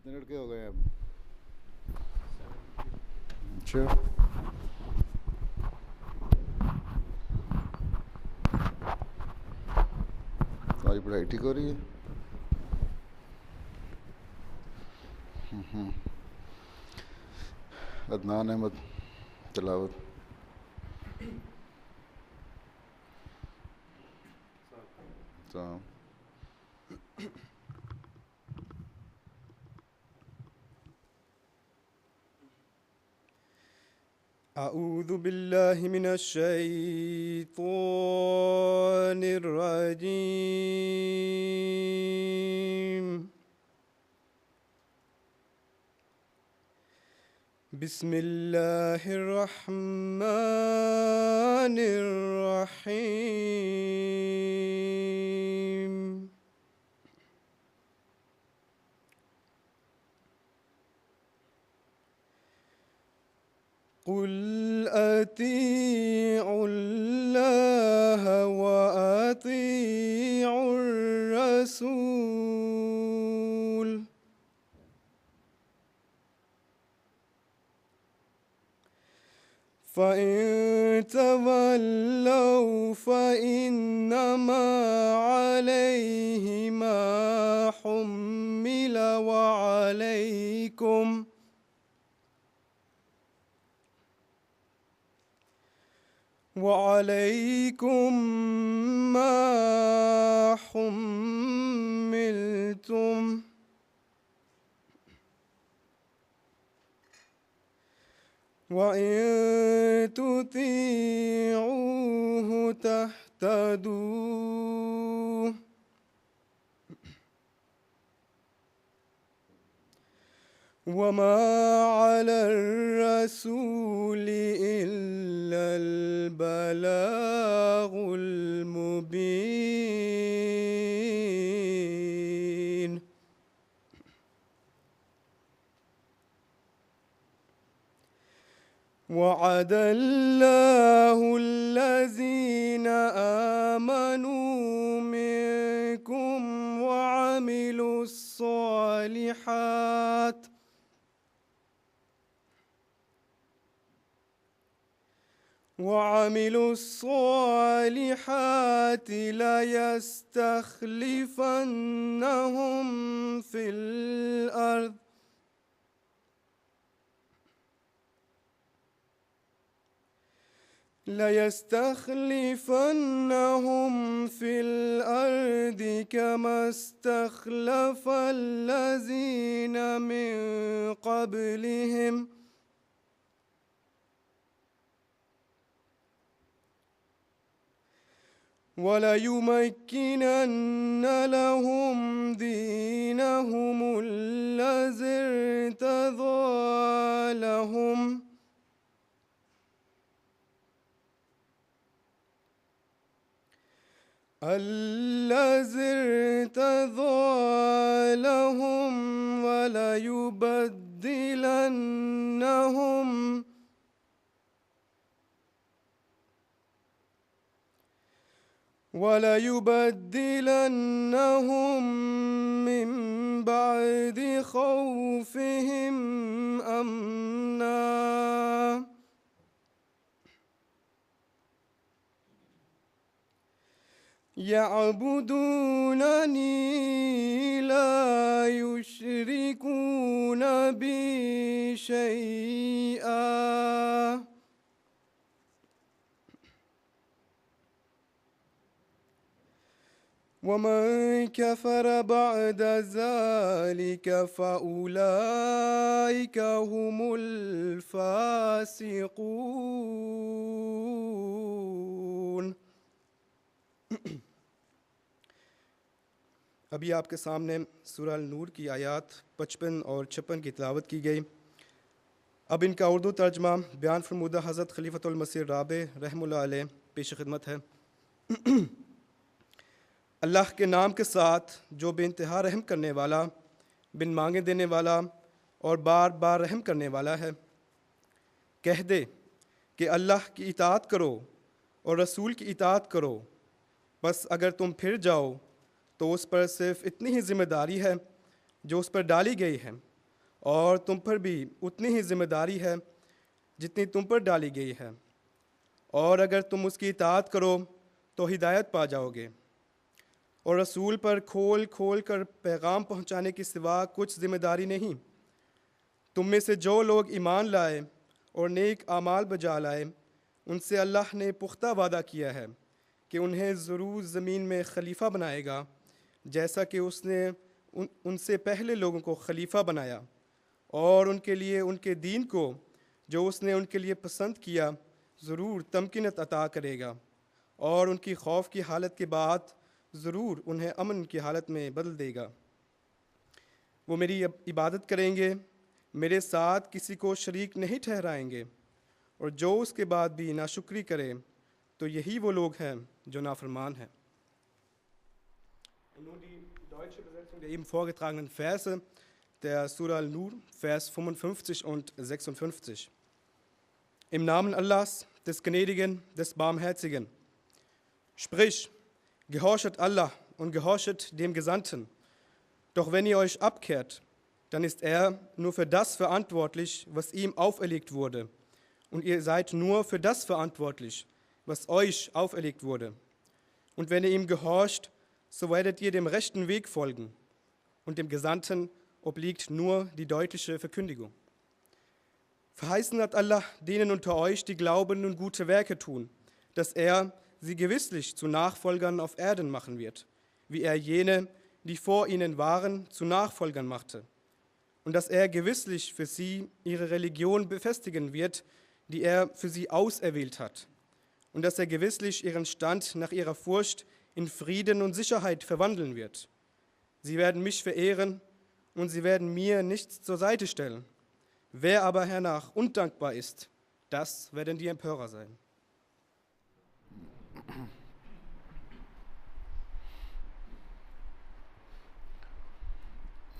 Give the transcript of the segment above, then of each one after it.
کتنے لڑکے ہو گئے اب؟ اچھا، تمہاری پڑھائی ٹھیک ہو رہی ہے؟ عدنان احمد تلاوت. تو اعوذ باللہ من الشیطان الرجیم. بسم اللہ الرحمن الرحیم. قل اطیعوا اللہ واطیعوا الرسول فَإِن تَوَلَّوْا فَإِنَّمَا عَلَيْهِ مَا حُمِّلَ وَعَلَيْكُمْ مَا حُمِّلْتُمْ وَإِن تُطِيعُوهُ تَهْتَدُوا وَمَا عَلَى الرَّسُولِ إِلَّا الْبَلَاغُ الْمُبِينُ. وعد الله الذين آمنوا منكم وعملوا الصالحات ليستخلفنهم في الأرض كما استخلف الذين من قبلهم وَلَيُمَكِّنَنَّ لَهُمْ دِينَهُمُ الَّذِي ارْتَضَىٰ لَهُمْ وَلَيُبَدِّلَنَّهُم مِّن بَعْدِ خَوْفِهِمْ أَمْنًا يَعْبُدُونَنِي لَا يُشْرِكُونَ بِي شَيْئًا وَمَن كَفَرَ بَعْدَ ذَلِكَ فَأُولَٰئِكَ هُمُ الْفَاسِقُونَ. ابھی آپ کے سامنے سورہ النور کی آیات 55 اور 56 کی تلاوت کی گئی. اب ان کا اردو ترجمہ بیان فرمودہ حضرت خلیفۃ المسیح رابع رحمہ اللہ علیہ پیش خدمت ہے. اللہ کے نام کے ساتھ جو بے انتہا رحم کرنے والا، بن مانگے دینے والا اور بار بار رحم کرنے والا ہے. کہہ دے کہ اللہ کی اطاعت کرو اور رسول کی اطاعت کرو، بس اگر تم پھر جاؤ تو اس پر صرف اتنی ہی ذمہ داری ہے جو اس پر ڈالی گئی ہے، اور تم پر بھی اتنی ہی ذمہ داری ہے جتنی تم پر ڈالی گئی ہے، اور اگر تم اس کی اطاعت کرو تو ہدایت پا جاؤ گے۔ اور رسول پر کھول کھول کر پیغام پہنچانے کے سوا کچھ ذمہ داری نہیں۔ تم میں سے جو لوگ ایمان لائے اور نیک اعمال بجا لائے، ان سے اللہ نے پختہ وعدہ کیا ہے کہ انہیں ضرور زمین میں خلیفہ بنائے گا، جیسا کہ اس نے ان سے پہلے لوگوں کو خلیفہ بنایا، اور ان کے لیے ان کے دین کو جو اس نے ان کے لیے پسند کیا ضرور تمکینت عطا کرے گا، اور ان کی خوف کی حالت کے بعد ضرور انہیں امن کی حالت میں بدل دے گا۔ وہ میری عبادت کریں گے، میرے ساتھ کسی کو شریک نہیں ٹھہرائیں گے، اور جو اس کے بعد بھی ناشکری کرے تو یہی وہ لوگ ہیں جو نافرمان ہیں۔ Und nun die deutsche Übersetzung der eben vorgetragenen Verse der Surah Al-Nur, Vers 55 und 56. Im Namen Allahs, des Gnädigen, des Barmherzigen. Sprich, gehorchet Allah und gehorchet dem Gesandten. Doch wenn ihr euch abkehrt, dann ist er nur für das verantwortlich, was ihm auferlegt wurde. Und ihr seid nur für das verantwortlich, was euch auferlegt wurde. Und wenn ihr ihm gehorcht, so werdet ihr dem rechten Weg folgen. Und dem Gesandten obliegt nur die deutliche Verkündigung. Verheißen hat Allah denen unter euch, die glauben und gute Werke tun, dass er sie gewisslich zu Nachfolgern auf Erden machen wird, wie er jene, die vor ihnen waren, zu Nachfolgern machte. Und dass er gewisslich für sie ihre Religion befestigen wird, die er für sie auserwählt hat. Und dass er gewisslich ihren Stand nach ihrer Furcht in Frieden und Sicherheit verwandeln wird. Sie werden mich verehren und sie werden mir nichts zur Seite stellen. Wer aber hernach undankbar ist, das werden die Empörer sein.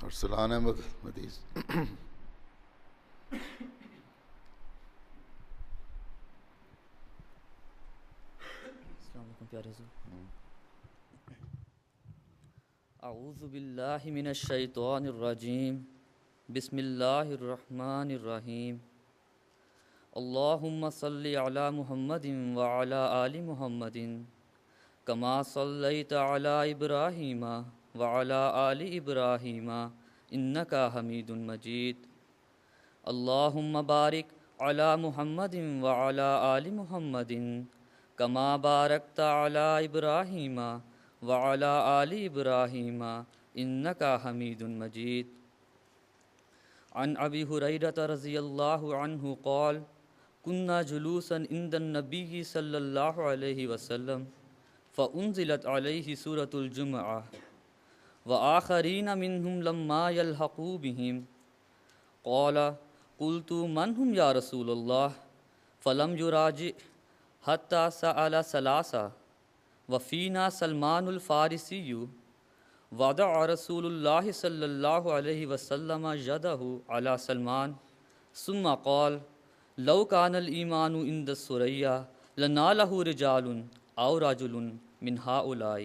Arsalan Ahmad حدیث۔ السلام علیکم پیارے حضور۔ اعوذ باللہ من الشیطان الرجیم، بسم اللہ الرحمن الرحیم۔ اللہم صلی علی محمد وعلی آل محمد کما صلیت علی ابراہیم وعلی آل ابراہیم انک حمید مجید۔ اللہم بارک علی محمد وعلی آل محمد کما بارکت علی ابراہیم وعلی آل ابراہیم انک حمید مجید۔ عن ابی ہریرہ رضی اللہ عنہ قال كنا جلوسا عند النبی صلی اللہ علیہ وسلم فانزلت علیہ سورة الجمعہ وآخرین منہم لما یلحقوا بہم قال قلت من هم یا رسول اللہ فلم یراجع حتی سأل ثلاثا وفینا سلمان الفارسی وضع رسول اللہ صلی اللہ علیہ وسلم یدہ علی سلمان ثم قال لو کان الایمان عند الثریا لنالہ رجال او رجل من ہؤلاء۔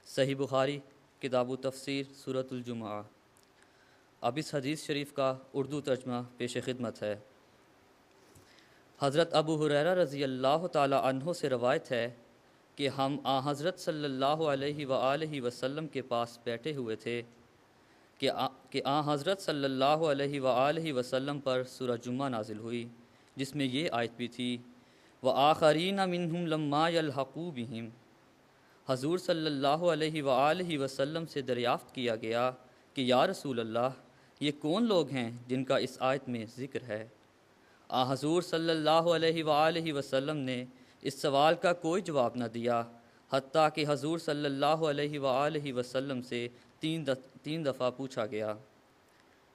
صحیح بخاری کتاب تفسیر سورۃ الجمعہ۔ اب اس حدیث شریف کا اردو ترجمہ پیش خدمت ہے۔ حضرت ابو ہریرہ رضی اللہ تعالی عنہ سے روایت ہے کہ ہم حضرت صلی اللہ علیہ وآلہ وسلم کے پاس بیٹھے ہوئے تھے کہ حضرت صلی اللہ علیہ وآلہ وسلم پر سورہ جمعہ نازل ہوئی، جس میں یہ آیت بھی تھی وآخرین منہم لما یلحقوا بہم۔ حضور صلی اللہ علیہ وآلہ وسلم سے دریافت کیا گیا کہ یا رسول اللہ، یہ کون لوگ ہیں جن کا اس آیت میں ذکر ہے؟ حضور صلی اللہ علیہ وآلہ وسلم نے اس سوال کا کوئی جواب نہ دیا، حتیٰ کہ حضور صلی اللہ علیہ وآلہ وسلم سے تین دفعہ پوچھا گیا۔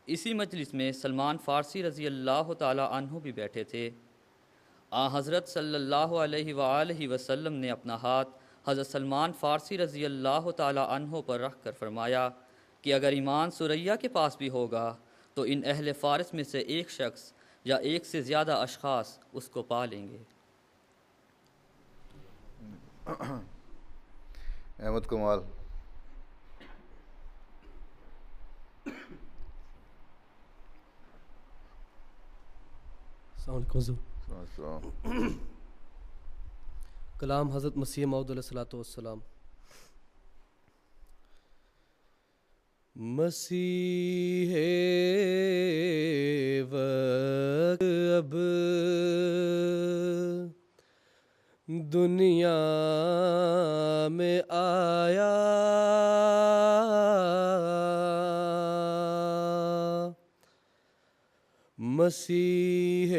اسی مجلس میں سلمان فارسی رضی اللہ تعالی عنہ بھی بیٹھے تھے۔ حضرت صلی اللہ علیہ وآلہ وسلم نے اپنا ہاتھ حضرت سلمان فارسی رضی اللہ تعالی عنہ پر رکھ کر فرمایا کہ اگر ایمان ثریا کے پاس بھی ہوگا تو ان اہل فارس میں سے ایک شخص یا ایک سے زیادہ اشخاص اس کو پا لیں گے۔ احمد کمال۔ السلام علیکم حضور. السلام. کلام حضرت مسیح موعود علیہ الصلوۃ والسلام. مسیح وقت اب دنیا میں آیا، مسیح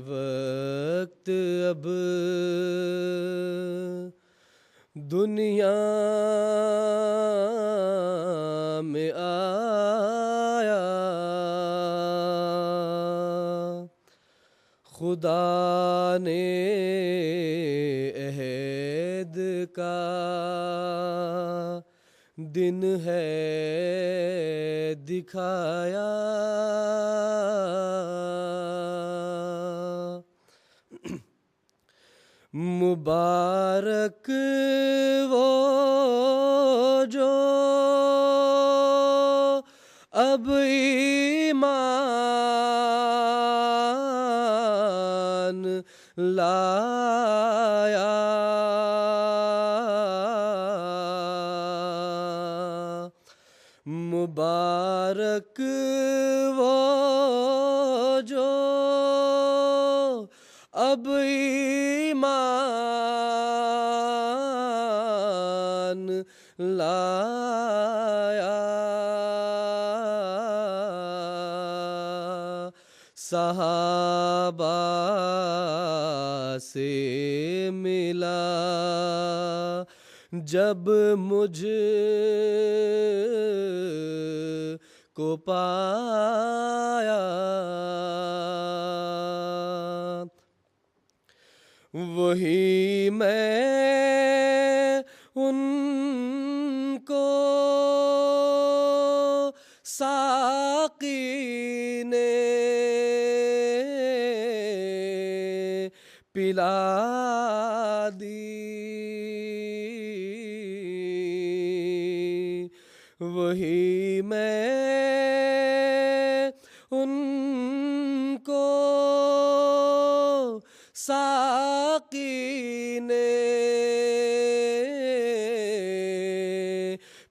وقت اب دنیا میں آیا، خدا نے عہد کا دن ہے دکھایا، مبارک وہ جو اب ایمان لایا، مبارک وہ جو اب ایمان لایا، صحابہ سے ملا جب مجھ کو پایا، وہی میں ان کو ساقی نے پلا دی، وہی میں ان کو ساقی نے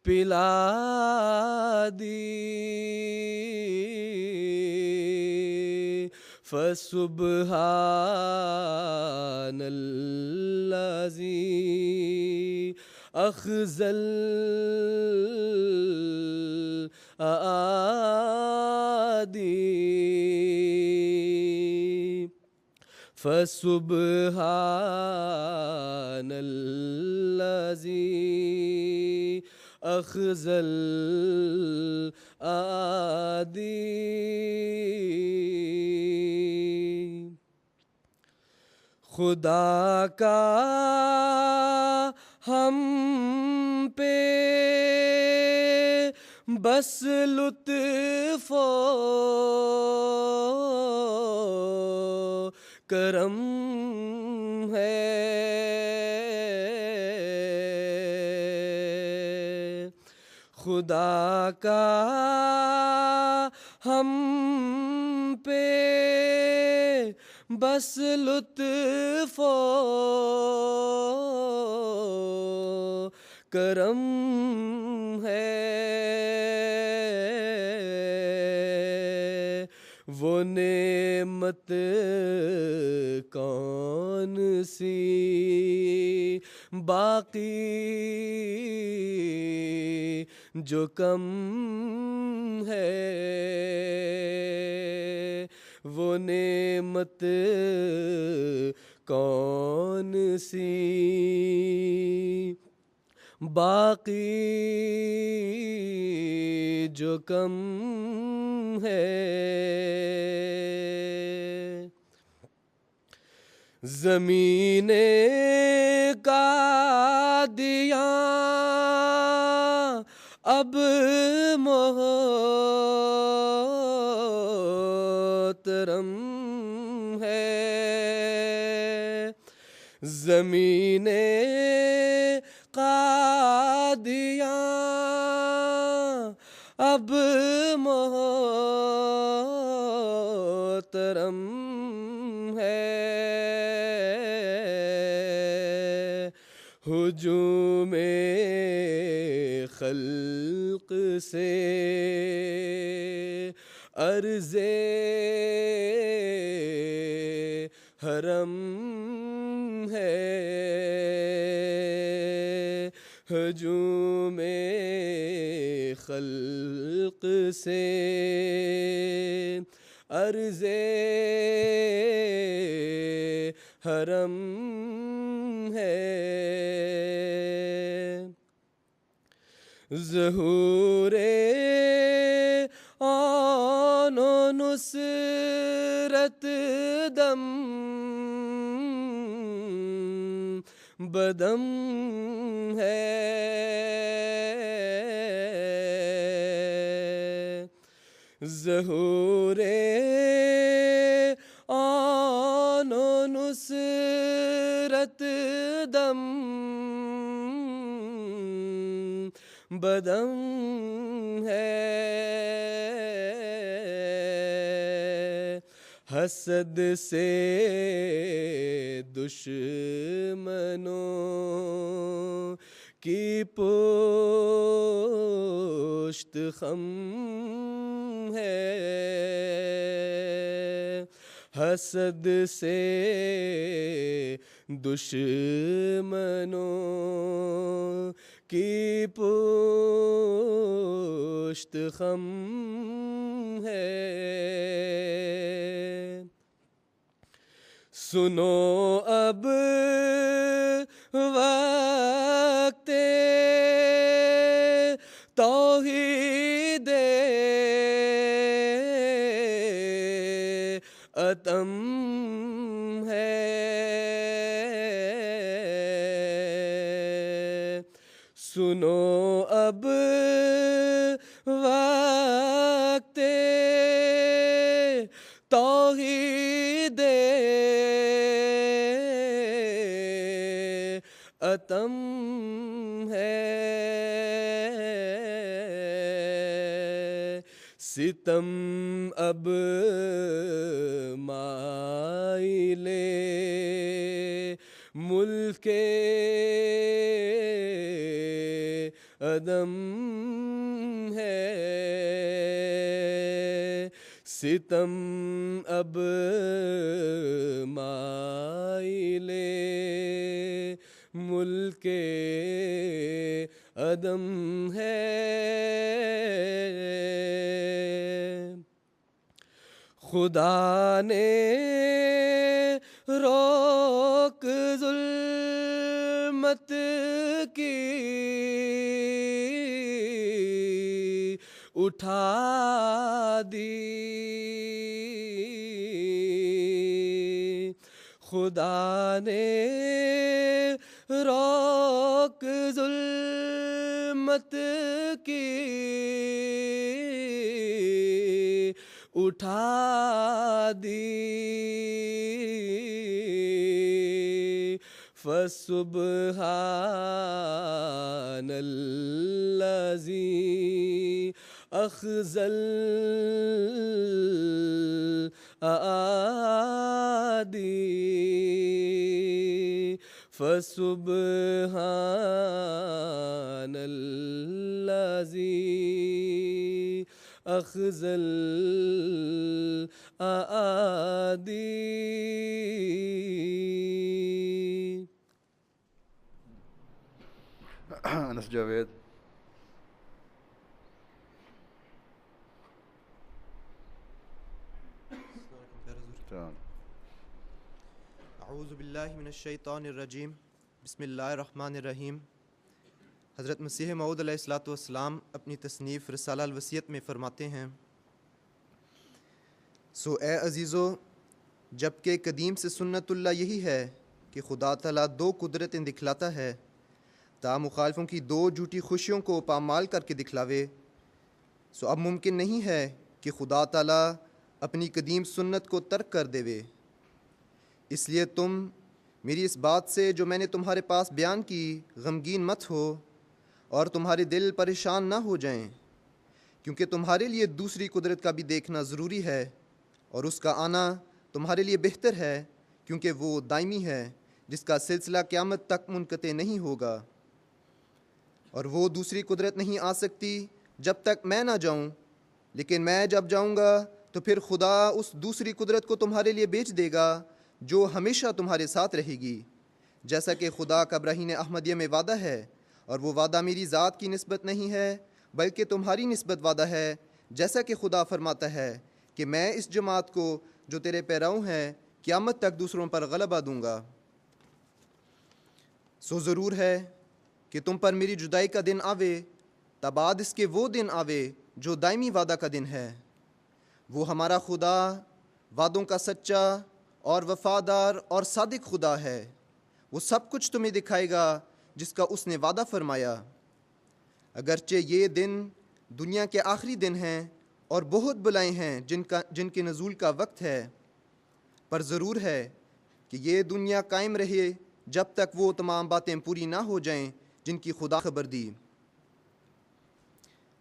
پلا دی، فسبحان الذی اخذل اعادی، فسبحان الذی اخذل اعادی، خدا کا ہم پہ بس لطف و کرم ہے، خدا کا ہم پہ بس لطف و کرم ہے، وہ نعمت کون سی باقی جو کم ہے، وہ نعمت کون سی باقی جو کم ہے، زمین کا دیا اب محترم ہے، زمین قادیاں اب محترم ہجوم خلق سے عرض حرم ہے، ہجوم خلق سے عرض حرم ہے، ظہور آن و نصرت دم بدم ہے، ظہور آن و نصرت دم بدم ہے، حسد سے دشمنوں کی پشت خم ہے، حسد سے دشمنوں کی پشت خم ہے، سنو اب وقت توحید اتم ہے، سنو اب وقت توحید اتم ہے، ستم اب مائل ملک عدم ہے، ستم اب مائل ملک عدم ہے، خدا نے روک ظلمت کی اٹھا دی، خدا نے روک ظلمت کی اٹھا دی، فسبحان الذی اخزل اعادی، فسبحان الذی اخزل اعادی۔ انس جاوید۔ اعوذ باللہ من الشیطان الرجیم، بسم اللہ الرحمن الرحیم۔ حضرت مسیح موعود علیہ الصلاۃ والسلام اپنی تصنیف رسالہ الوصیت میں فرماتے ہیں، سو اے عزیزو، جبکہ قدیم سے سنت اللہ یہی ہے کہ خدا تعالیٰ دو قدرتیں دکھلاتا ہے تا مخالفوں کی دو جھوٹی خوشیوں کو پامال کر کے دکھلاوے، سو اب ممکن نہیں ہے کہ خدا تعالیٰ اپنی قدیم سنت کو ترک کر دیوے، اس لیے تم میری اس بات سے جو میں نے تمہارے پاس بیان کی غمگین مت ہو اور تمہارے دل پریشان نہ ہو جائیں، کیونکہ تمہارے لیے دوسری قدرت کا بھی دیکھنا ضروری ہے، اور اس کا آنا تمہارے لیے بہتر ہے کیونکہ وہ دائمی ہے، جس کا سلسلہ قیامت تک منقطع نہیں ہوگا، اور وہ دوسری قدرت نہیں آ سکتی جب تک میں نہ جاؤں، لیکن میں جب جاؤں گا تو پھر خدا اس دوسری قدرت کو تمہارے لیے بھیج دے گا جو ہمیشہ تمہارے ساتھ رہے گی، جیسا کہ خدا کا براہین احمدیہ میں وعدہ ہے، اور وہ وعدہ میری ذات کی نسبت نہیں ہے بلکہ تمہاری نسبت وعدہ ہے، جیسا کہ خدا فرماتا ہے کہ میں اس جماعت کو جو تیرے پیراؤں ہیں قیامت تک دوسروں پر غلبہ دوں گا۔ سو ضرور ہے کہ تم پر میری جدائی کا دن آوے، تبعد اس کے وہ دن آوے جو دائمی وعدہ کا دن ہے۔ وہ ہمارا خدا وعدوں کا سچا اور وفادار اور صادق خدا ہے، وہ سب کچھ تمہیں دکھائے گا جس کا اس نے وعدہ فرمایا۔ اگرچہ یہ دن دنیا کے آخری دن ہیں اور بہت بلائیں ہیں جن کے نزول کا وقت ہے، پر ضرور ہے کہ یہ دنیا قائم رہے جب تک وہ تمام باتیں پوری نہ ہو جائیں جن کی خدا خبر دی۔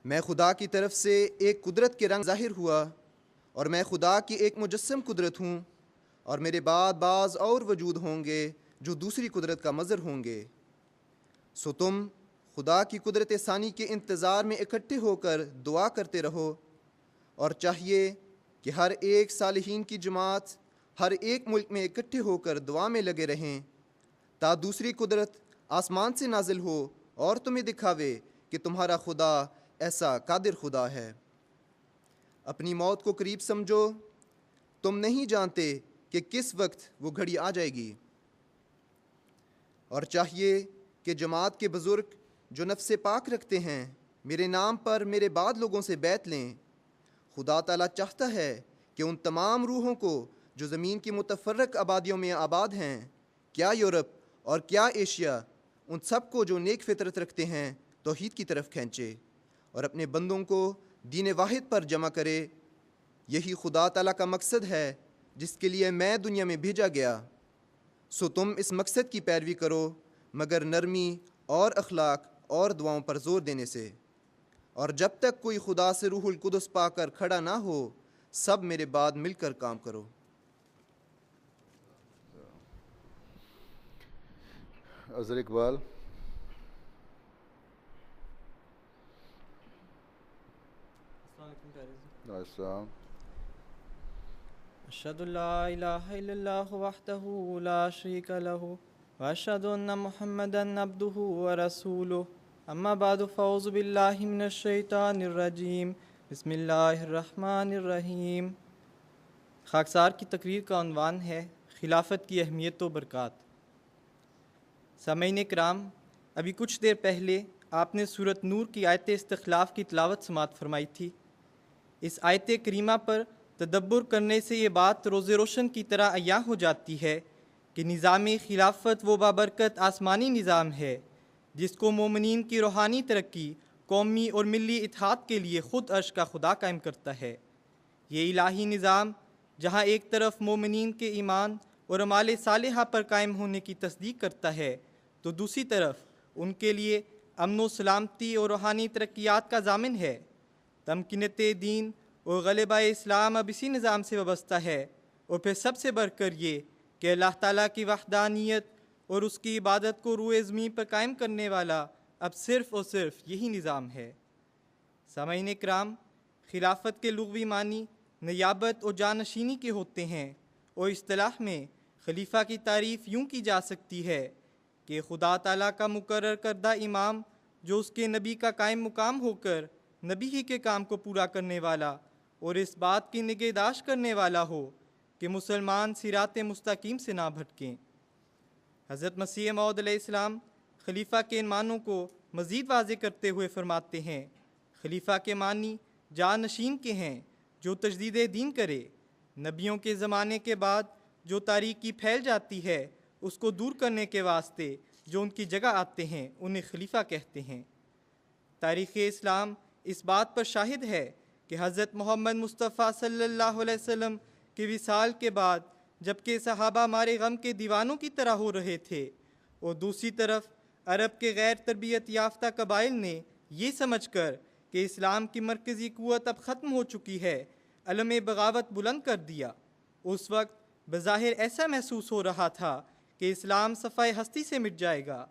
میں خدا کی طرف سے ایک قدرت کے رنگ ظاہر ہوا، اور میں خدا کی ایک مجسم قدرت ہوں، اور میرے بعد بعض اور وجود ہوں گے جو دوسری قدرت کا مظہر ہوں گے۔ سو تم خدا کی قدرت ثانی کے انتظار میں اکٹھے ہو کر دعا کرتے رہو، اور چاہیے کہ ہر ایک صالحین کی جماعت ہر ایک ملک میں اکٹھے ہو کر دعا میں لگے رہیں، تا دوسری قدرت آسمان سے نازل ہو اور تمہیں دکھاوے کہ تمہارا خدا ایسا قادر خدا ہے۔ اپنی موت کو قریب سمجھو، تم نہیں جانتے کہ کس وقت وہ گھڑی آ جائے گی، اور چاہیے کہ جماعت کے بزرگ جو نفس پاک رکھتے ہیں میرے نام پر میرے بعد لوگوں سے بیعت لیں۔ خدا تعالیٰ چاہتا ہے کہ ان تمام روحوں کو جو زمین کی متفرق آبادیوں میں آباد ہیں، کیا یورپ اور کیا ایشیا، ان سب کو جو نیک فطرت رکھتے ہیں توحید کی طرف کھینچے، اور اپنے بندوں کو دین واحد پر جمع کرے۔ یہی خدا تعالیٰ کا مقصد ہے جس کے لیے میں دنیا میں بھیجا گیا۔ سو تم اس مقصد کی پیروی کرو، مگر نرمی اور اخلاق اور دعاؤں پر زور دینے سے، اور جب تک کوئی خدا سے روح القدس پا کر کھڑا نہ ہو، سب میرے بعد مل کر کام کرو۔ اظہر اقبال۔ السلام۔ اشہد ان لا الہ الا اللہ وحدہ لا شریک لہ واشہد ان محمدا عبدہ ورسولہ، اما بعد فاعوذ باللہ من الشیطان الرجیم، بسم اللہ الرحمن الرحیم۔ خاکسار کی تقریر کا عنوان ہے خلافت کی اہمیت و برکات۔ سامعین کرام، ابھی کچھ دیر پہلے آپ نے سورۃ نور کی آیت استخلاف کی تلاوت سماعت فرمائی تھی۔ اس آیت کریمہ پر تدبر کرنے سے یہ بات روز روشن کی طرح عیاں ہو جاتی ہے کہ نظام خلافت وہ بابرکت آسمانی نظام ہے جس کو مومنین کی روحانی ترقی، قومی اور ملی اتحاد کے لیے خود عرش کا خدا قائم کرتا ہے۔ یہ الہی نظام جہاں ایک طرف مومنین کے ایمان اور اعمال صالحہ پر قائم ہونے کی تصدیق کرتا ہے، تو دوسری طرف ان کے لیے امن و سلامتی اور روحانی ترقیات کا ضامن ہے۔ تمکینت دین اور غلبہ اسلام اب اسی نظام سے وابستہ ہے، اور پھر سب سے بڑھ کر یہ کہ اللہ تعالیٰ کی وحدانیت اور اس کی عبادت کو روئے زمین پر قائم کرنے والا اب صرف اور صرف یہی نظام ہے۔ سامعین کرام، خلافت کے لغوی معنی نیابت اور جانشینی کے ہوتے ہیں، اور اصطلاح میں خلیفہ کی تعریف یوں کی جا سکتی ہے کہ خدا تعالیٰ کا مقرر کردہ امام جو اس کے نبی کا قائم مقام ہو کر نبی ہی کے کام کو پورا کرنے والا اور اس بات کی نگہداشت کرنے والا ہو کہ مسلمان صراط مستقیم سے نہ بھٹکیں۔ حضرت مسیح موعود علیہ السلام خلیفہ کے ان معنوں کو مزید واضح کرتے ہوئے فرماتے ہیں، خلیفہ کے معنی جانشین کے ہیں جو تجدید دین کرے، نبیوں کے زمانے کے بعد جو تاریکی پھیل جاتی ہے اس کو دور کرنے کے واسطے جو ان کی جگہ آتے ہیں انہیں خلیفہ کہتے ہیں۔ تاریخ اسلام اس بات پر شاہد ہے کہ حضرت محمد مصطفیٰ صلی اللہ علیہ وسلم کے وصال کے بعد جبکہ صحابہ ہمارے غم کے دیوانوں کی طرح ہو رہے تھے، اور دوسری طرف عرب کے غیر تربیت یافتہ قبائل نے یہ سمجھ کر کہ اسلام کی مرکزی قوت اب ختم ہو چکی ہے علم بغاوت بلند کر دیا۔ اس وقت بظاہر ایسا محسوس ہو رہا تھا کہ اسلام صفائے ہستی سے مٹ جائے گا۔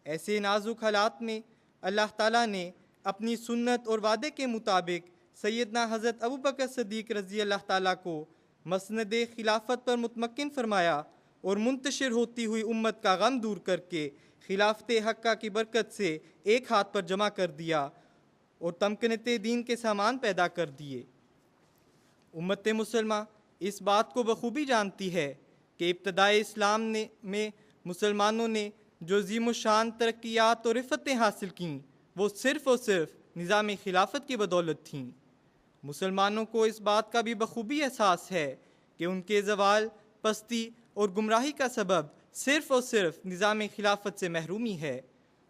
ایسے نازک حالات میں اللہ تعالیٰ نے اپنی سنت اور وعدے کے مطابق سیدنا حضرت ابوبکر صدیق رضی اللہ تعالیٰ کو مسند خلافت پر متمکن فرمایا اور منتشر ہوتی ہوئی امت کا غم دور کر کے خلافت حقہ کی برکت سے ایک ہاتھ پر جمع کر دیا اور تمکنت دین کے سامان پیدا کر دیے۔ امت مسلمہ اس بات کو بخوبی جانتی ہے کہ ابتدائے اسلام میں مسلمانوں نے جو عظیم الشان ترقیات اور رفتیں حاصل کیں وہ صرف اور صرف نظام خلافت کی بدولت تھیں۔ مسلمانوں کو اس بات کا بھی بخوبی احساس ہے کہ ان کے زوال، پستی اور گمراہی کا سبب صرف اور صرف نظام خلافت سے محرومی ہے،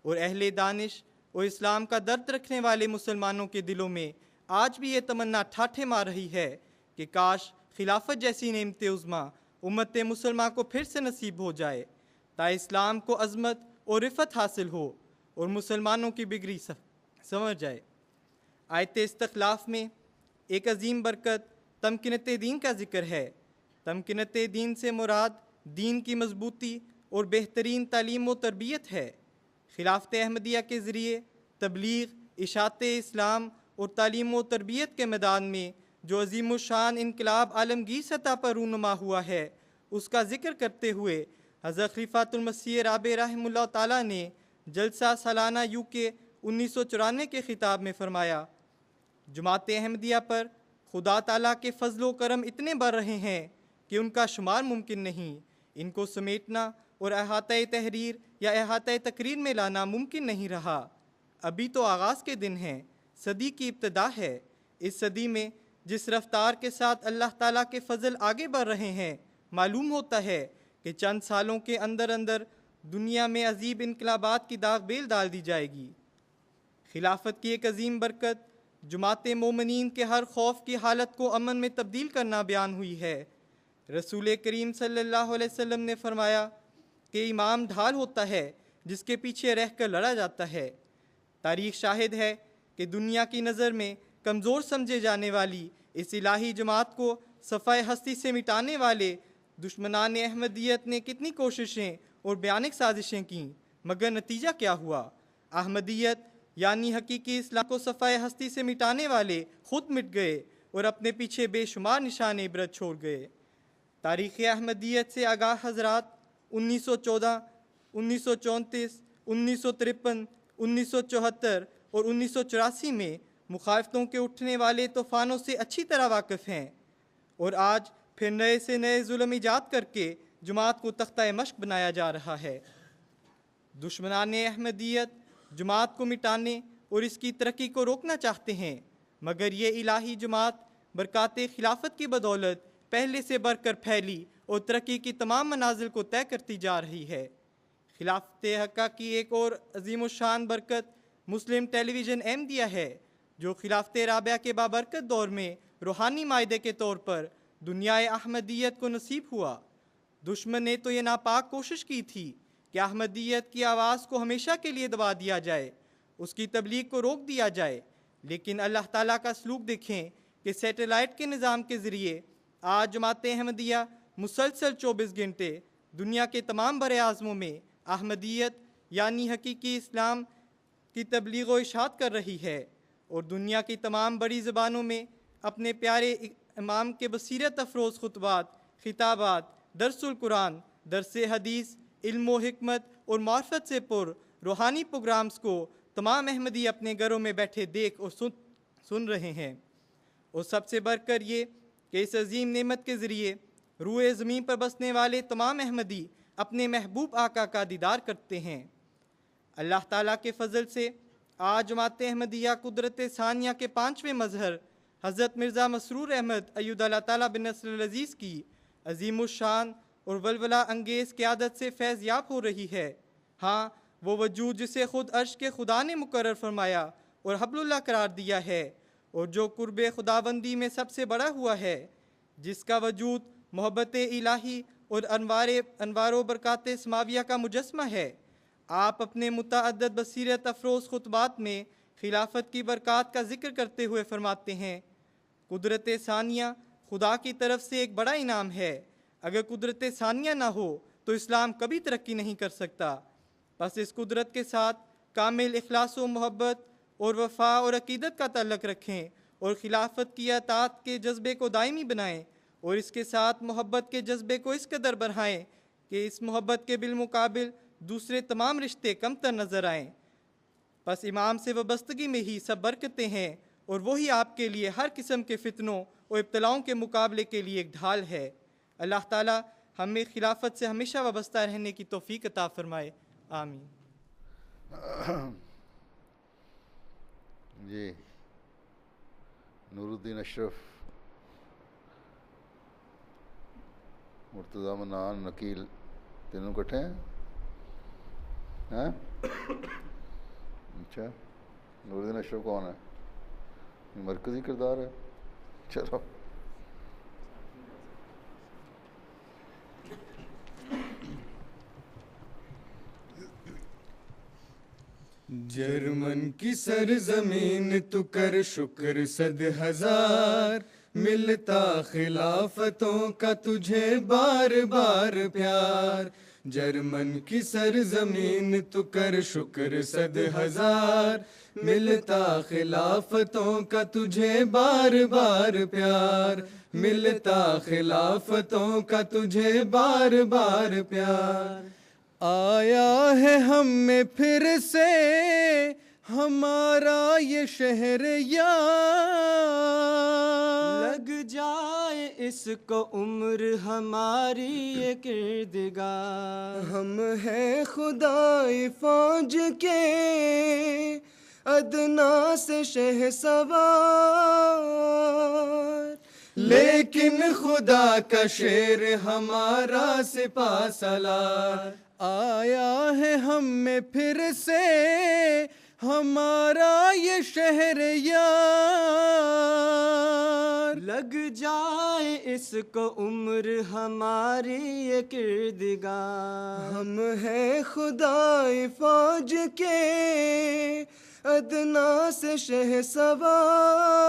اور اہل دانش اور اسلام کا درد رکھنے والے مسلمانوں کے دلوں میں آج بھی یہ تمنا ٹھاٹھے مار رہی ہے کہ کاش خلافت جیسی نعمت عظمیٰ امت مسلمہ کو پھر سے نصیب ہو جائے، تا اسلام کو عظمت اور رفت حاصل ہو اور مسلمانوں کی بگڑی سمجھ جائے۔ آیت استخلاف میں ایک عظیم برکت تمکنت دین کا ذکر ہے۔ تمکنت دین سے مراد دین کی مضبوطی اور بہترین تعلیم و تربیت ہے۔ خلافت احمدیہ کے ذریعے تبلیغ، اشاعت اسلام اور تعلیم و تربیت کے میدان میں جو عظیم الشان انقلاب عالمگیر سطح پر رونما ہوا ہے، اس کا ذکر کرتے ہوئے حضرت خلیفۃ المسیح رابع رحمہ اللہ تعالیٰ نے جلسہ سالانہ UK 1994 کے خطاب میں فرمایا، جماعت احمدیہ پر خدا تعالیٰ کے فضل و کرم اتنے بڑھ رہے ہیں کہ ان کا شمار ممکن نہیں، ان کو سمیٹنا اور احاطۂ تحریر یا احاطۂ تقریر میں لانا ممکن نہیں رہا۔ ابھی تو آغاز کے دن ہیں، صدی کی ابتدا ہے۔ اس صدی میں جس رفتار کے ساتھ اللہ تعالیٰ کے فضل آگے بڑھ رہے ہیں، معلوم ہوتا ہے کہ چند سالوں کے اندر اندر دنیا میں عظیم انقلابات کی داغ بیل ڈال دی جائے گی۔ خلافت کی ایک عظیم برکت جماعت مومنین کے ہر خوف کی حالت کو امن میں تبدیل کرنا بیان ہوئی ہے۔ رسول کریم صلی اللہ علیہ وسلم نے فرمایا کہ امام ڈھال ہوتا ہے جس کے پیچھے رہ کر لڑا جاتا ہے۔ تاریخ شاہد ہے کہ دنیا کی نظر میں کمزور سمجھے جانے والی اس الہی جماعت کو صفائے ہستی سے مٹانے والے دشمنان احمدیت نے کتنی کوششیں اور بیانک سازشیں کیں، مگر نتیجہ کیا ہوا؟ احمدیت یعنی حقیقی اسلام کو صفائے ہستی سے مٹانے والے خود مٹ گئے اور اپنے پیچھے بے شمار نشان عبرت چھوڑ گئے۔ تاریخ احمدیت سے آگاہ حضرات 1914، 1934، 1953، 1974 اور 1984 میں مخالفتوں کے اٹھنے والے طوفانوں سے اچھی طرح واقف ہیں، اور آج پھر نئے سے نئے ظلم ایجاد کر کے جماعت کو تختہ مشق بنایا جا رہا ہے۔ دشمنان احمدیت جماعت کو مٹانے اور اس کی ترقی کو روکنا چاہتے ہیں، مگر یہ الہی جماعت برکات خلافت کی بدولت پہلے سے بڑھ کر پھیلی اور ترقی کی تمام منازل کو طے کرتی جا رہی ہے۔ خلافت حقہ کی ایک اور عظیم الشان برکت مسلم ٹیلی ویژن احمدیہ ہے، جو خلافت رابعہ کے بابرکت دور میں روحانی معاہدے کے طور پر دنیا احمدیت کو نصیب ہوا۔ دشمن نے تو یہ ناپاک کوشش کی تھی کہ احمدیت کی آواز کو ہمیشہ کے لیے دبا دیا جائے، اس کی تبلیغ کو روک دیا جائے، لیکن اللہ تعالیٰ کا سلوک دیکھیں کہ سیٹلائٹ کے نظام کے ذریعے آج جماعت احمدیہ مسلسل 24 گھنٹے دنیا کے تمام بر اعظموں میں احمدیت یعنی حقیقی اسلام کی تبلیغ و اشاعت کر رہی ہے، اور دنیا کی تمام بڑی زبانوں میں اپنے پیارے امام کے بصیرت افروز خطبات، خطابات، درس القرآن، درس حدیث، علم و حکمت اور معرفت سے پر روحانی پروگرامز کو تمام احمدی اپنے گھروں میں بیٹھے دیکھ اور سن رہے ہیں۔ اور سب سے بڑھ کر یہ کہ اس عظیم نعمت کے ذریعے روئے زمین پر بسنے والے تمام احمدی اپنے محبوب آقا کا دیدار کرتے ہیں۔ اللہ تعالیٰ کے فضل سے آج جماعت احمدیہ قدرت ثانیہ کے 5ویں مظہر حضرت مرزا مسرور احمد ایود اللہ تعالیٰ بن نصر العزیز کی عظیم الشان اور ولولہ انگیز قیادت سے فیض یاب ہو رہی ہے۔ ہاں، وہ وجود جسے خود عرش کے خدا نے مقرر فرمایا اور حبل اللہ قرار دیا ہے، اور جو قرب خداوندی میں سب سے بڑا ہوا ہے، جس کا وجود محبت الہی اور انوار و برکات سماویہ کا مجسمہ ہے۔ آپ اپنے متعدد بصیرت افروز خطبات میں خلافت کی برکات کا ذکر کرتے ہوئے فرماتے ہیں، قدرت ثانیہ خدا کی طرف سے ایک بڑا انعام ہے۔ اگر قدرت ثانیہ نہ ہو تو اسلام کبھی ترقی نہیں کر سکتا۔ بس اس قدرت کے ساتھ کامل اخلاص و محبت اور وفا اور عقیدت کا تعلق رکھیں اور خلافت کی اطاعت کے جذبے کو دائمی بنائیں، اور اس کے ساتھ محبت کے جذبے کو اس قدر بڑھائیں کہ اس محبت کے بالمقابل دوسرے تمام رشتے کم تر نظر آئیں۔ بس امام سے وابستگی میں ہی سب برکتیں ہیں، اور وہی آپ کے لیے ہر قسم کے فتنوں اور ابتلاؤں کے مقابلے کے لیے ایک ڈھال ہے۔ اللہ تعالی ہمیں خلافت سے ہمیشہ وابستہ رہنے کی توفیق عطا فرمائے، آمین۔ جی نور الدین اشرف، مرتضیٰ منان، نکیل، تینوں کٹھے ہیں؟ اچھا، نور الدین اشرف کون ہے؟ مرکزی کردار ہے۔ چلو جرمن کی سرزمین تو کر شکر 100,000، ملتا خلافتوں کا تجھے بار بار پیار۔ جرمن کی سرزمین تو کر شکر 100,000، ملتا خلافتوں کا تجھے بار بار پیار، ملتا خلافتوں کا تجھے بار بار پیار۔ آیا ہے ہم میں پھر سے ہمارا یہ شہر یار، لگ جائے اس کو عمر ہماری یہ کردگار۔ ہم ہیں خدائی فوج کے ادنا سے شہ سوار، لیکن خدا کا شیر ہمارا سپاہ سالار۔ آیا ہے ہم میں پھر سے ہمارا یہ شہر یار، لگ جائے اس کو عمر ہماری یہ کردگار۔ ہم ہیں خدائی فوج کے ادنا سے شہ سوار،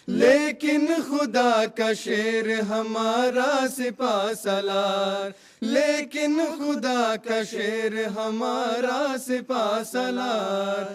لیکن خدا کا شیر ہمارا سپاہ سالار، لیکن خدا کا شیر ہمارا سپاہ سالار۔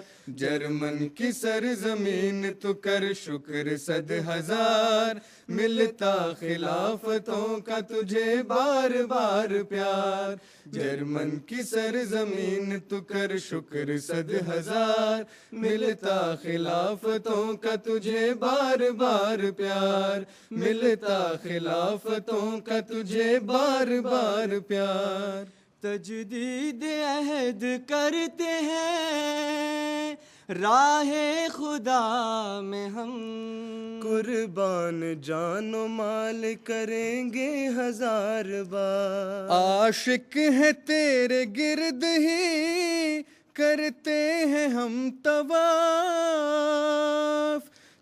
جرمن کی سرزمین تو کر شکر 100,000، ملتا خلافتوں کا تجھے بار بار پیار۔ جرمن کی سرزمین تو کر شکر 100,000، ملتا خلافتوں کا تجھے بار بار پیار، ملتا خلافتوں کا تجھے بار بار پیار۔ تجدید عہد کرتے ہیں راہ خدا میں ہم، قربان جان و مال کریں گے 1000 بار۔ عاشق ہے تیرے گرد ہی کرتے ہیں ہم طواف،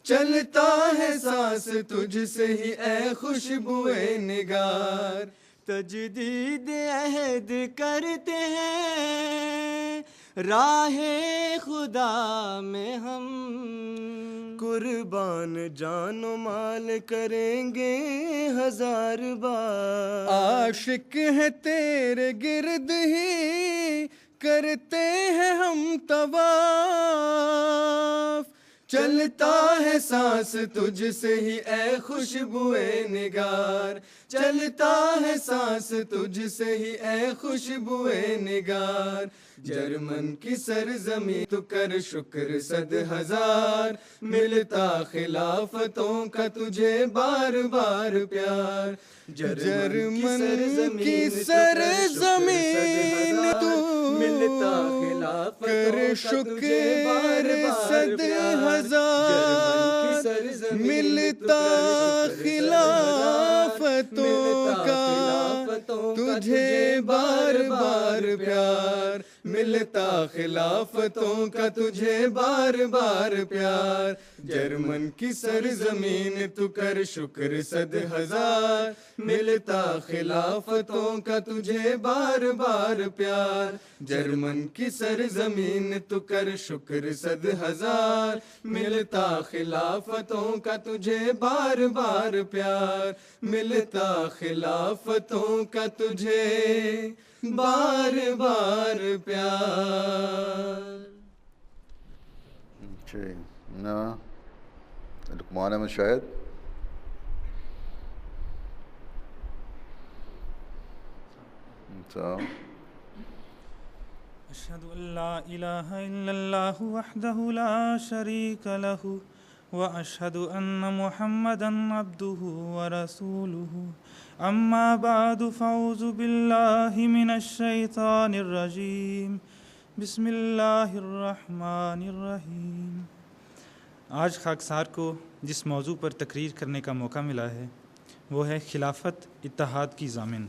چلتا ہے سانس تجھ سے ہی اے خوشبوئے نگار۔ تجدید عہد کرتے ہیں راہ خدا میں ہم، قربان جان و مال کریں گے 1000 بار۔ عاشق ہے تیرے گرد ہی کرتے ہیں ہم طواف، چلتا ہے سانس تجھ سے ہی اے خوشبوئے نگار، چلتا ہے سانس تجھ سے ہی اے خوشبوئے نگار۔ جرمن کی سرزمین تو کر شکر 100,000، ملتا خلافتوں کا تجھے بار بار پیار۔ جرمن کی سرزمین تو ملتا خلافتوں کر شکر 100,000، ملتا خلافتوں کا تجھے بار بار پیار، ملتا خلافتوں کا تجھے بار بار پیار۔ جرمن کی سرزمین تو کر شکر 100,000 ملتا خلافتوں کا تجھے بار بار پیار جرمن کی سرزمین تو کر شکر 100,000 ملتا خلافتوں کا تجھے بار بار پیار ملتا خلافتوں کا تجھے بار بار پیار. نا لقمان احمد شاہد. أشهد أن لا إله إلا الله وحده لا شريك له وأشهد أن محمدا عبده ورسوله أما بعد فأعوذ بالله من الشيطان الرجيم بسم اللہ الرحمن الرحیم. آج خاکسار کو جس موضوع پر تقریر کرنے کا موقع ملا ہے وہ ہے خلافت اتحاد کی ضامن.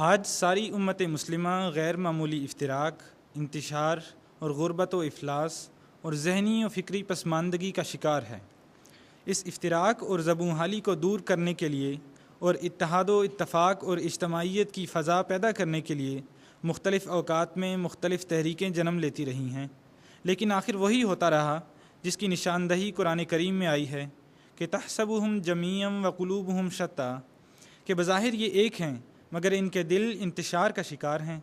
آج ساری امت مسلمہ غیر معمولی افتراق، انتشار اور غربت و افلاس اور ذہنی و فکری پسماندگی کا شکار ہے. اس افتراق اور زبوں حالی کو دور کرنے کے لیے اور اتحاد و اتفاق اور اجتماعیت کی فضا پیدا کرنے کے لیے مختلف اوقات میں مختلف تحریکیں جنم لیتی رہی ہیں، لیکن آخر وہی ہوتا رہا جس کی نشاندہی قرآن کریم میں آئی ہے کہ تحسبہم جمیعا وقلوبہم شتیٰ، کہ بظاہر یہ ایک ہیں مگر ان کے دل انتشار کا شکار ہیں.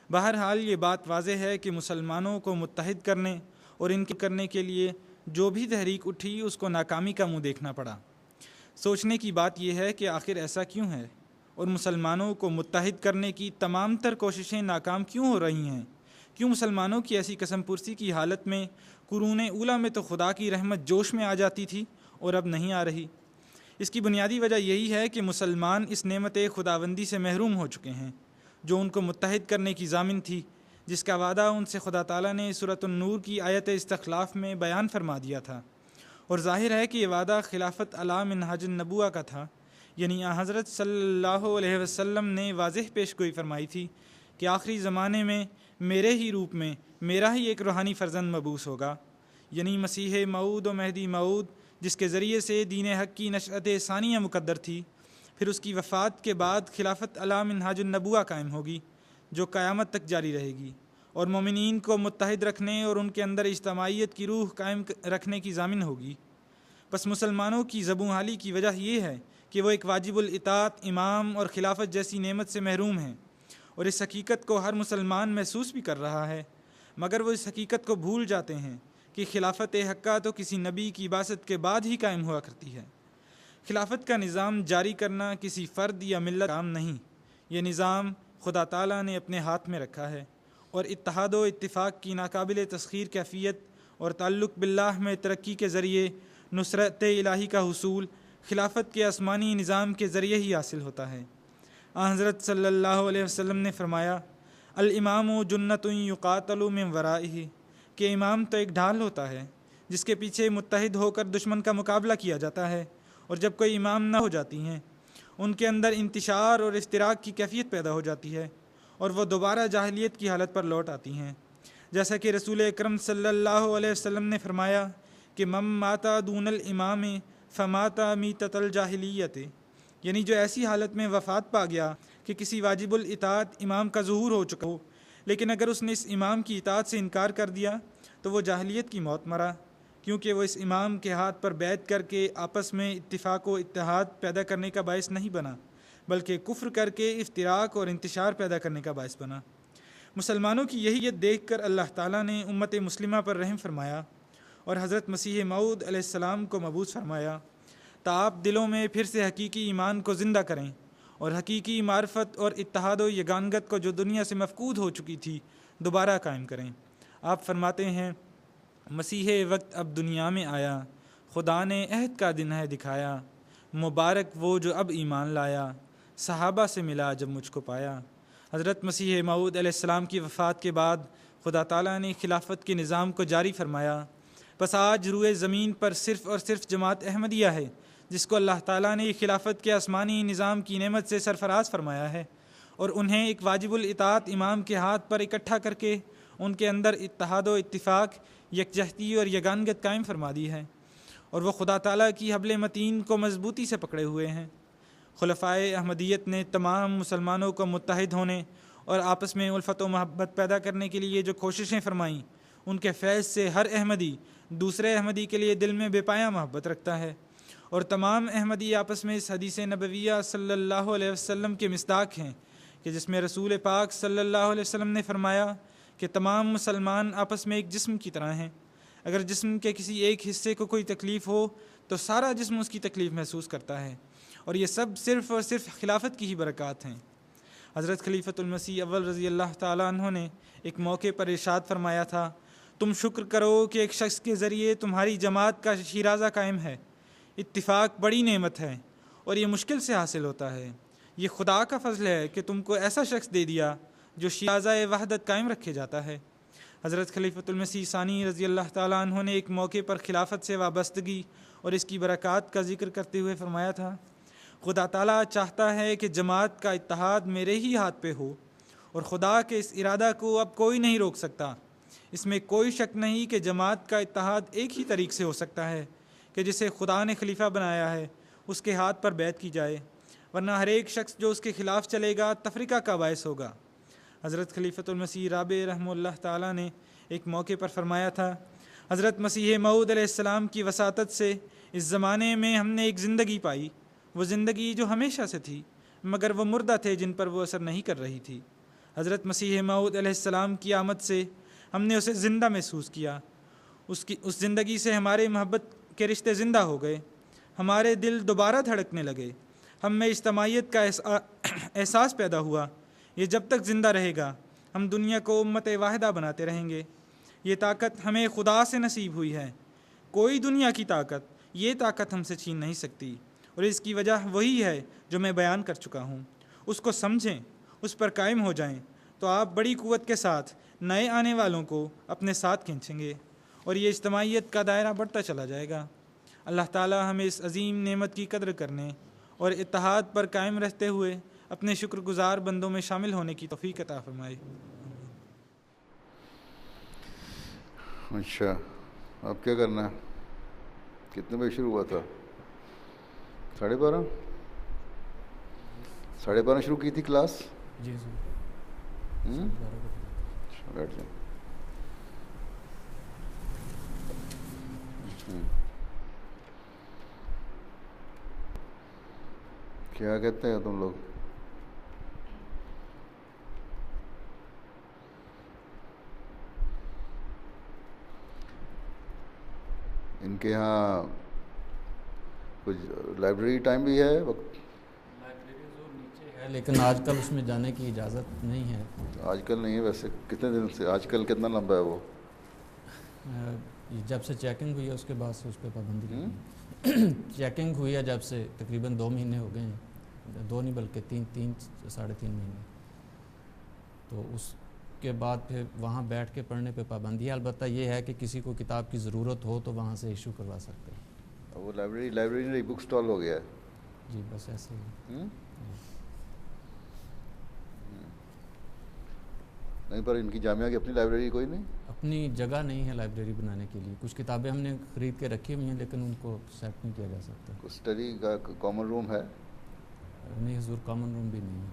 بہرحال یہ بات واضح ہے کہ مسلمانوں کو متحد کرنے اور ان کے کرنے کے لیے جو بھی تحریک اٹھی اس کو ناکامی کا منہ دیکھنا پڑا. سوچنے کی بات یہ ہے کہ آخر ایسا کیوں ہے اور مسلمانوں کو متحد کرنے کی تمام تر کوششیں ناکام کیوں ہو رہی ہیں؟ کیوں مسلمانوں کی ایسی قسم پرسی کی حالت میں قرون اولیٰ میں تو خدا کی رحمت جوش میں آ جاتی تھی اور اب نہیں آ رہی؟ اس کی بنیادی وجہ یہی ہے کہ مسلمان اس نعمت خداوندی سے محروم ہو چکے ہیں جو ان کو متحد کرنے کی ضامن تھی، جس کا وعدہ ان سے خدا تعالیٰ نے سورۃ النور کی آیت استخلاف میں بیان فرما دیا تھا. اور ظاہر ہے کہ یہ وعدہ خلافت علی منہاج النبوہ کا تھا، یعنی حضرت صلی اللہ علیہ وسلم نے واضح پیش گوئی فرمائی تھی کہ آخری زمانے میں میرے ہی روپ میں میرا ہی ایک روحانی فرزند مبعوث ہوگا، یعنی مسیح موعود و مہدی موعود، جس کے ذریعے سے دین حق کی نشأت ثانیہ مقدر تھی. پھر اس کی وفات کے بعد خلافت علی منہاج النبوہ قائم ہوگی جو قیامت تک جاری رہے گی اور مومنین کو متحد رکھنے اور ان کے اندر اجتماعیت کی روح قائم رکھنے کی ضامن ہوگی. بس مسلمانوں کی زبوں حالی کی وجہ یہ ہے کہ وہ ایک واجب الاطاعت امام اور خلافت جیسی نعمت سے محروم ہیں، اور اس حقیقت کو ہر مسلمان محسوس بھی کر رہا ہے، مگر وہ اس حقیقت کو بھول جاتے ہیں کہ خلافت حقہ تو کسی نبی کی بعثت کے بعد ہی قائم ہوا کرتی ہے. خلافت کا نظام جاری کرنا کسی فرد یا ملت کا کام نہیں، یہ نظام خدا تعالیٰ نے اپنے ہاتھ میں رکھا ہے، اور اتحاد و اتفاق کی ناقابل تسخیر کیفیت اور تعلق باللہ میں ترقی کے ذریعے نصرت الہی کا حصول خلافت کے آسمانی نظام کے ذریعے ہی حاصل ہوتا ہے. حضرت صلی اللہ علیہ وسلم نے فرمایا، الامام جنۃ یقاتل من ورائہ، کہ امام تو ایک ڈھال ہوتا ہے جس کے پیچھے متحد ہو کر دشمن کا مقابلہ کیا جاتا ہے، اور جب کوئی امام نہ ہو جاتی ہیں ان کے اندر انتشار اور افتراق کی کیفیت پیدا ہو جاتی ہے اور وہ دوبارہ جاہلیت کی حالت پر لوٹ آتی ہیں. جیسا کہ رسول اکرم صلی اللہ علیہ وسلم نے فرمایا کہ من ماتا دون الامام فماتا میتۃ الجاہلیت، یعنی جو ایسی حالت میں وفات پا گیا کہ کسی واجب الاطاعت امام کا ظہور ہو چکا ہو، لیکن اگر اس نے اس امام کی اطاعت سے انکار کر دیا تو وہ جاہلیت کی موت مرا، کیونکہ وہ اس امام کے ہاتھ پر بیعت کر کے آپس میں اتفاق و اتحاد پیدا کرنے کا باعث نہیں بنا، بلکہ کفر کر کے افتراق اور انتشار پیدا کرنے کا باعث بنا. مسلمانوں کی یہی دیکھ کر اللہ تعالیٰ نے امت مسلمہ پر رحم فرمایا اور حضرت مسیح موعود علیہ السلام کو مبعوث فرمایا تا آپ دلوں میں پھر سے حقیقی ایمان کو زندہ کریں اور حقیقی معرفت اور اتحاد و یگانگت کو جو دنیا سے مفقود ہو چکی تھی دوبارہ قائم کریں. آپ فرماتے ہیں، مسیح وقت اب دنیا میں آیا، خدا نے عہد کا دن ہے دکھایا، مبارک وہ جو اب ایمان لایا، صحابہ سے ملا جب مجھ کو پایا. حضرت مسیح موعود علیہ السلام کی وفات کے بعد خدا تعالیٰ نے خلافت کے نظام کو جاری فرمایا. بس آج روئے زمین پر صرف اور صرف جماعت احمدیہ ہے جس کو اللہ تعالیٰ نے خلافت کے آسمانی نظام کی نعمت سے سرفراز فرمایا ہے، اور انہیں ایک واجب الاطاعت امام کے ہاتھ پر اکٹھا کر کے ان کے اندر اتحاد و اتفاق یکجہتی اور یگانگت قائم فرما دی ہے، اور وہ خدا تعالیٰ کی حبل متین کو مضبوطی سے پکڑے ہوئے ہیں۔ خلفائے احمدیت نے تمام مسلمانوں کو متحد ہونے اور آپس میں الفت و محبت پیدا کرنے کے لیے جو کوششیں فرمائیں، ان کے فیض سے ہر احمدی دوسرے احمدی کے لیے دل میں بے پایہ محبت رکھتا ہے، اور تمام احمدی آپس میں اس حدیث نبویہ صلی اللہ علیہ وسلم کے مصداق ہیں کہ جس میں رسول پاک صلی اللہ علیہ وسلم نے فرمایا کہ تمام مسلمان آپس میں ایک جسم کی طرح ہیں، اگر جسم کے کسی ایک حصے کو کوئی تکلیف ہو تو سارا جسم اس کی تکلیف محسوس کرتا ہے، اور یہ سب صرف اور صرف خلافت کی ہی برکات ہیں۔ حضرت خلیفۃ المسیح اول رضی اللہ تعالیٰ عنہ نے ایک موقع پر ارشاد فرمایا تھا، تم شکر کرو کہ ایک شخص کے ذریعے تمہاری جماعت کا شیرازہ قائم ہے۔ اتفاق بڑی نعمت ہے اور یہ مشکل سے حاصل ہوتا ہے، یہ خدا کا فضل ہے کہ تم کو ایسا شخص دے دیا جو شیرازہ وحدت قائم رکھے جاتا ہے۔ حضرت خلیفۃ المسیح ثانی رضی اللہ تعالیٰ عنہ نے ایک موقع پر خلافت سے وابستگی اور اس کی برکات کا ذکر کرتے ہوئے فرمایا تھا، خدا تعالیٰ چاہتا ہے کہ جماعت کا اتحاد میرے ہی ہاتھ پہ ہو، اور خدا کے اس ارادہ کو اب کوئی نہیں روک سکتا۔ اس میں کوئی شک نہیں کہ جماعت کا اتحاد ایک ہی طریق سے ہو سکتا ہے کہ جسے خدا نے خلیفہ بنایا ہے اس کے ہاتھ پر بیعت کی جائے، ورنہ ہر ایک شخص جو اس کے خلاف چلے گا تفریقہ کا باعث ہوگا۔ حضرت خلیفۃ المسیح رابع رحمہ اللہ تعالیٰ نے ایک موقع پر فرمایا تھا، حضرت مسیح موعود علیہ السلام کی وساطت سے اس زمانے میں ہم نے ایک زندگی پائی، وہ زندگی جو ہمیشہ سے تھی، مگر وہ مردہ تھے جن پر وہ اثر نہیں کر رہی تھی۔ حضرت مسیح موعود علیہ السلام کی آمد سے ہم نے اسے زندہ محسوس کیا، اس زندگی سے ہمارے محبت کے رشتے زندہ ہو گئے، ہمارے دل دوبارہ دھڑکنے لگے، ہم میں اجتماعیت کا احساس پیدا ہوا۔ یہ جب تک زندہ رہے گا ہم دنیا کو امت واحدہ بناتے رہیں گے۔ یہ طاقت ہمیں خدا سے نصیب ہوئی ہے، کوئی دنیا کی طاقت یہ طاقت ہم سے چھین نہیں سکتی، اور اس کی وجہ وہی ہے جو میں بیان کر چکا ہوں۔ اس کو سمجھیں، اس پر قائم ہو جائیں تو آپ بڑی قوت کے ساتھ نئے آنے والوں کو اپنے ساتھ کھینچیں گے، اور یہ اجتماعیت کا دائرہ بڑھتا چلا جائے گا۔ اللہ تعالی ہمیں اس عظیم نعمت کی قدر کرنے اور اتحاد پر قائم رہتے ہوئے اپنے شکر گزار بندوں میں شامل ہونے کی توفیق عطا فرمائے۔ اچھا، اب کیا کرنا ہے؟ کتنے بجے شروع ہوا تھا؟ 12:30 12:30 شروع کی تھی کلاس؟ جی سر، بیٹھ جائیں۔ کیا کہتے ہیں تم لوگ؟ ان کے یہاں کچھ لائبریری ٹائم بھی ہے؟ وقت لائبریری ضرور نیچے ہے لیکن آج کل اس میں جانے کی اجازت نہیں ہے۔ آج کل نہیں ہے، ویسے کتنے دن سے؟ آج کل کتنا لمبا ہے وہ؟ جب سے چیکنگ ہوئی ہے اس کے بعد سے اس پہ پابندی کی چیکنگ ہوئی ہے جب سے تقریباً 2 مہینے ہو گئے ہیں، 2 نہیں بلکہ 3 ساڑھے 3 مہینے، تو اس کے بعد پھر وہاں بیٹھ کے پڑھنے پہ پابندی ہے۔ البتہ یہ ہے کہ کسی کو کتاب کی ضرورت ہو تو وہاں سے ایشو کروا سکتے ہیں۔ وہ لائبریری نہیں، بک سٹال ہو گیا ہے۔ جی بس ایسے ہی۔ نہیں، پر ان کی جامعہ کی اپنی لائبریری کوئی نہیں؟ اپنی جگہ نہیں ہے لائبریری بنانے کے لیے، کچھ کتابیں ہم نے خرید کے رکھی ہوئی ہیں لیکن ان کو سیٹ نہیں کیا جا سکتا۔ اسٹڈی کا کامن روم ہے؟ نہیں حضور، کامن روم بھی نہیں ہے۔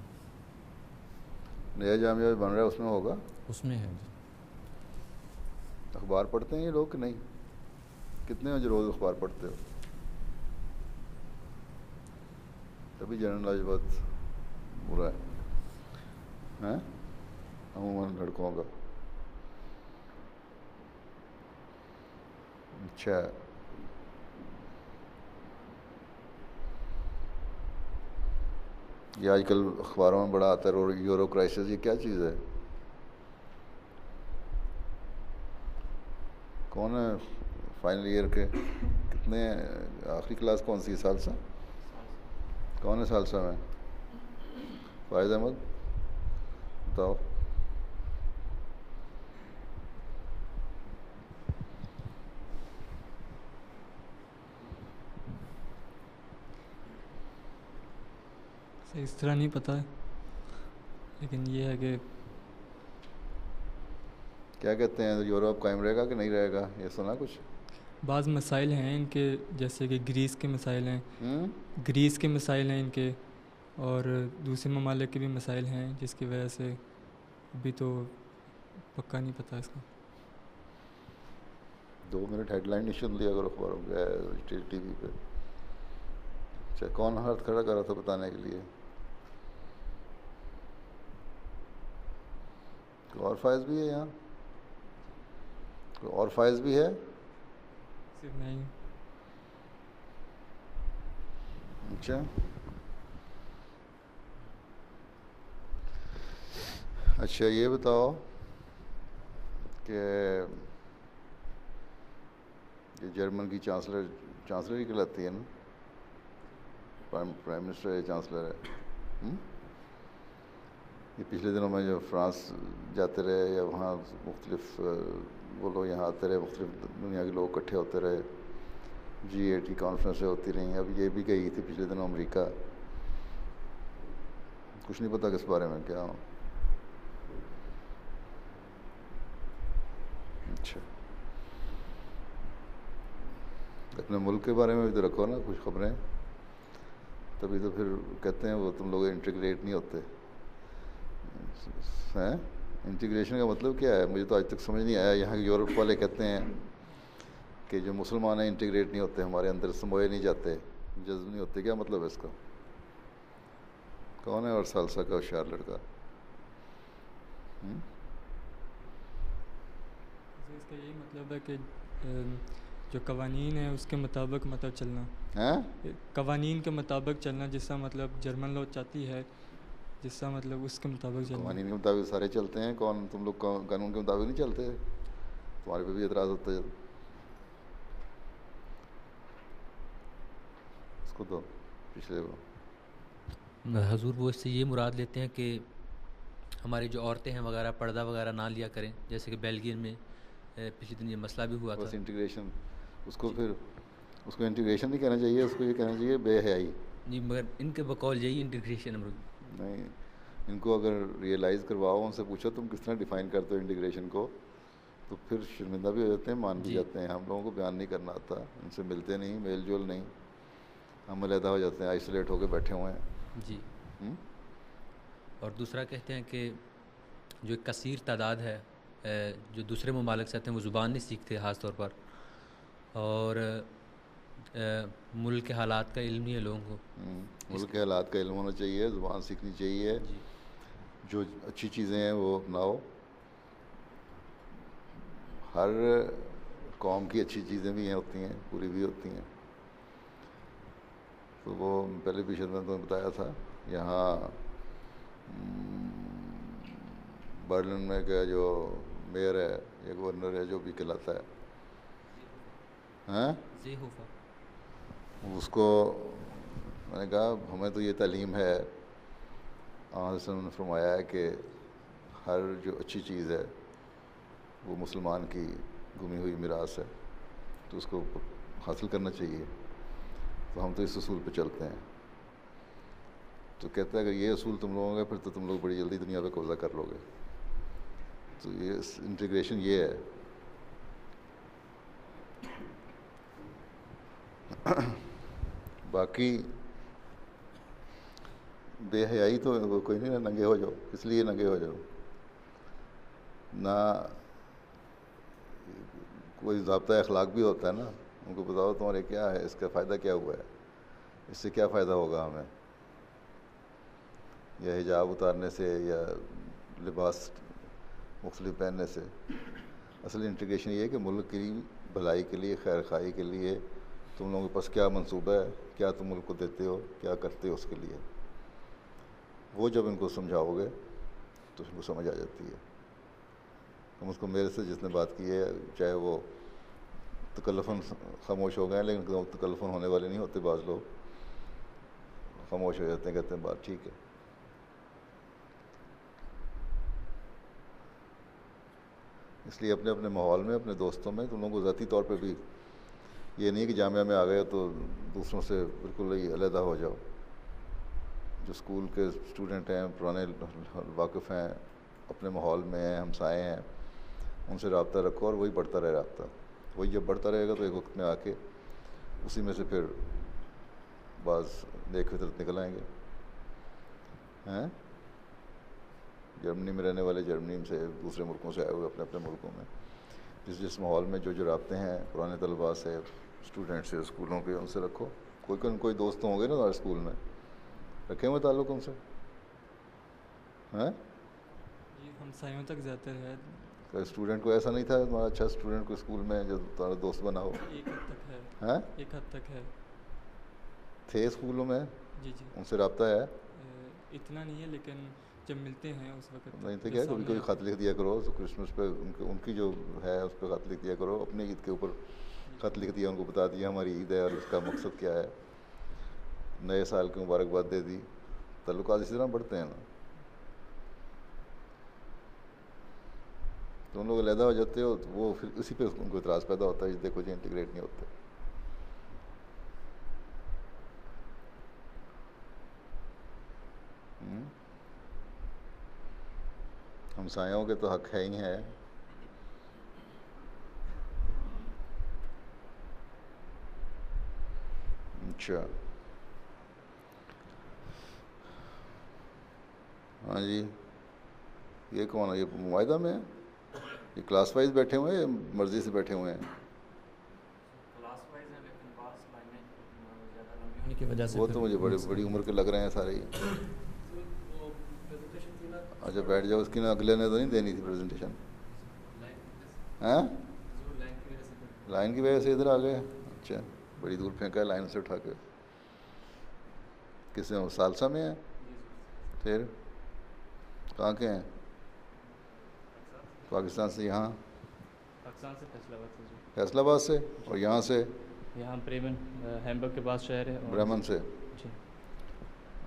نیا جامعہ بن رہا ہے، اس میں ہوگا؟ اس میں ہے جی۔ اخبار پڑھتے ہیں یہ لوگ کہ نہیں؟ کتنے بجے روز اخبار پڑھتے ہو؟ تبھی جنرل نالج بہت برا ہے عموماً لڑکوں کا۔ اچھا، یہ آج کل اخباروں میں بڑا آتا ہے یورو کرائسس، یہ کیا چیز ہے؟ کون ہے فائنل ایئر کے؟ کتنے آخری کلاس کون سی؟ ثالثہ؟ کون ہے ثالثہ میں؟ فائز احمد بتاؤ۔ اس طرح نہیں پتہ ہے، لیکن یہ ہے کہ کیا کہتے ہیں یورپ قائم رہے گا کہ نہیں رہے گا؟ یہ سنا کچھ؟ بعض مسائل ہیں ان کے، جیسے کہ گریس کے مسائل ہیں، گریس کے مسائل ہیں ان کے، اور دوسرے ممالک کے بھی مسائل ہیں، جس کی وجہ سے ابھی تو پکا نہیں پتہ اس کا۔ 2 منٹ ہیڈ لائن نہیں سن لیا اگر اخباروں پہ ٹی وی پہ؟ اچھا، کون ہاتھ کھڑا کر رہا تھا بتانے کے لیے؟ کوئی اور فائز بھی ہے یہاں؟ کوئی اور فائز بھی ہے؟ صرف نہیں۔ اچھا اچھا، یہ بتاؤ کہ یہ جرمن کی چانسلر ہی کہلاتی ہے نا؟ پرائم منسٹر ہے، چانسلر ہے۔ یہ پچھلے دنوں میں جو فرانس جاتے رہے یا وہاں مختلف وہ لوگ یہاں آتے رہے، مختلف دنیا کے لوگ اکٹھے ہوتے رہے، G8 کی کانفرنسیں ہوتی رہیں، اب یہ بھی گئی تھی پچھلے دنوں امریکہ۔ کچھ نہیں پتہ کس بارے میں کیا ہوں؟ اچھا، اپنے ملک کے بارے میں بھی تو رکھو نا کچھ خبریں، تبھی تو پھر کہتے ہیں وہ تم لوگ انٹیگریٹ نہیں ہوتے ہیں۔ انٹیگریشن کا مطلب کیا ہے؟ مجھے تو آج تک سمجھ نہیں آیا۔ یہاں کے یورپ والے کہتے ہیں کہ جو مسلمان ہیں انٹیگریٹ نہیں ہوتے، ہمارے اندر سموئے نہیں جاتے، جذب نہیں ہوتے۔ کیا مطلب ہے اس کا؟ کون ہے اور سالسا کا ہوشیار لڑکا؟ اس کا یہی مطلب ہے کہ جو قوانین ہیں اس کے مطابق مطلب چلنا، قوانین کے مطابق چلنا، جس کا مطلب جرمن لو چاہتی ہے، جس کا مطلب اس کے مطابق چلنا۔ قوانین کے مطابق سارے چلتے ہیں، کون تم لوگ قانون کے مطابق نہیں چلتے؟ تمہارے پہ بھی اعتراض ہوتا ہے اس کو تو پچھلے حضور وہ اس سے یہ مراد لیتے ہیں کہ ہماری جو عورتیں ہیں وغیرہ پردہ وغیرہ نہ لیا کریں، جیسے کہ بیلجین میں پچھلے دن یہ مسئلہ بھی ہوا تھا۔ بس انٹیگریشن، اس کو پھر اس کو انٹیگریشن نہیں کہنا چاہیے، اس کو یہ کہنا چاہیے بے حیائی۔ جی، مگر ان کے بقول یہی انٹیگریشن نہیں، ان کو اگر ریئلائز کرواؤ، ان سے پوچھو تم کس طرح ڈیفائن کرتے ہو انٹیگریشن کو، تو پھر شرمندہ بھی ہو جاتے ہیں، مان بھی جاتے ہیں۔ ہم لوگوں کو بیان نہیں کرنا آتا، ان سے ملتے نہیں، میل جول نہیں، ہم علیحدہ ہو جاتے ہیں، آئسولیٹ ہو کے بیٹھے ہوئے ہیں۔ جی، اور دوسرا کہتے ہیں کہ جو ایک کثیر تعداد ہے جو دوسرے ممالک سے آتے ہیں، وہ زبان نہیں سیکھتے خاص طور پر، اور ملک کے حالات کا علم نہیں ہے لوگوں کو۔ ملک کے حالات کا علم ہونا چاہیے، زبان سیکھنی چاہیے، جو اچھی چیزیں ہیں وہ اپناؤ۔ ہر قوم کی اچھی چیزیں بھی ہوتی ہیں، بری بھی ہوتی ہیں۔ تو وہ پہلے بھی شاید میں تمہیں بتایا تھا، یہاں برلن میں کا جو میئر ہے یا گورنر ہے جو بھی کہلاتا ہے، اس کو میں نے کہا ہمیں تو یہ تعلیم ہے، آج نے فرمایا ہے کہ ہر جو اچھی چیز ہے وہ مسلمان کی گمی ہوئی میراث ہے، تو اس کو حاصل کرنا چاہیے۔ تو ہم تو اس اصول پہ چلتے ہیں۔ تو کہتا ہے اگر یہ اصول تم لوگوں کا، پھر تو تم لوگ بڑی جلدی دنیا پہ قبضہ کر لو گے۔ تو یہ انٹیگریشن یہ ہے۔ باقی بے حیائی تو کوئی نہیں، ننگے ہو جاؤ، اس لیے ننگے ہو جاؤ، نہ کوئی ضابطۂ اخلاق بھی ہوتا ہے نا، ان کو بتاؤ تمہارے کیا ہے، اس کا فائدہ کیا ہوا ہے، اس سے کیا فائدہ ہوگا ہمیں، یا حجاب اتارنے سے یا لباس مختلف پہننے سے۔ اصل انٹیگریشن یہ ہے کہ ملک کی بھلائی کے لیے، خیر خواہی کے لیے تم لوگوں کے پاس کیا منصوبہ ہے، کیا تم ملک کو دیتے ہو، کیا کرتے ہو اس کے لیے۔ وہ جب ان کو سمجھاؤ گے تو ان کو سمجھ آ جاتی ہے۔ ہم اس کو میرے سے جس نے بات کی ہے، چاہے وہ تکلفاً خاموش ہو گئے ہیں، لیکن تکلفاً ہونے والے نہیں ہوتے، بعض لوگ خاموش ہو جاتے ہیں، کہتے ہیں بات ٹھیک ہے۔ اس لیے اپنے اپنے ماحول میں، اپنے دوستوں میں تم لوگوں کو ذاتی طور پہ بھی یہ نہیں کہ جامعہ میں آ گئے تو دوسروں سے بالکل ہی علیحدہ ہو جاؤ۔ جو اسکول کے اسٹوڈنٹ ہیں، پرانے واقف ہیں، اپنے ماحول میں ہیں، ہمسائے ہیں، ان سے رابطہ رکھو اور وہی بڑھتا رہے رابطہ. وہی جب بڑھتا رہے گا تو ایک وقت میں آ کے اسی میں سے پھر بعض نیک فطرت نکل آئیں گے. ہیں جرمنی میں رہنے والے جرمنی سے دوسرے ملکوں سے آئے ہوئے اپنے اپنے ملکوں میں جس ماحول میں جو رابطے ہیں پرانے طلباء سے اسٹوڈنٹ سے اسکولوں کے ان سے رکھو. کوئی دوست ہوں گے نا ہمارے اسکول میں رکھے ہوئے تعلق ان سے ہیں. جی ہمسایوں تک زیادہ ہے. اسٹوڈنٹ کو ایسا نہیں تھا تمہارا اچھا اسٹوڈنٹ کو اسکول میں جو تمہارا دوست بنا ہو؟ ایک حد تک ہے. ہیں ایک حد تک ہے. تھے اسکولوں میں؟ جی جی ان سے رابطہ ہے؟ اتنا نہیں ہے لیکن جب ملتے ہیں اس وقت نہیں تو کیا کبھی کوئی خط لکھ دیا کرو کرسمس پہ ان کی جو ہے اس پہ خط لکھ دیا کرو. اپنی عید کے اوپر خط لکھ دیا ان کو بتا دیا ہماری عید ہے اور اس کا مقصد کیا ہے. نئے سال کی مبارکباد دے دی. تعلقات اسی طرح بڑھتے ہیں نا. تم لوگ علیحدہ ہو جاتے ہو تو وہ پھر اسی پہ ان کو اعتراض پیدا ہوتا ہے دیکھو جی انٹیگریٹ نہیں ہوتے. ہمسایوں کے تو حق ہے ہی ہے. اچھا ہاں جی یہ کون ہے؟ یہ معاہدہ میں ہے؟ یہ کلاس وائز بیٹھے ہوئے ہیں یا مرضی سے بیٹھے ہوئے ہیں؟ کی وجہ سے وہ تو مجھے بڑی عمر کے لگ رہے ہیں سارے ہی. اچھا بیٹھ جاؤ. اس کی نا اگلے نے تو نہیں دینی تھی پریزنٹیشن؟ ہاں لائن کی وجہ سے ادھر آ گئے. اچھا بڑی دور پھینکا ہے لائن سے اٹھا کے. کس میں سالسہ میں ہے؟ پھر کہاں کے ہیں؟ پاکستان سے یہاں؟ پاکستان سے فیصل آباد سے. اور یہاں سے؟ یہاں بریمن ہیمبرگ کے پاس شہر ہے. بریمن سے؟ جی.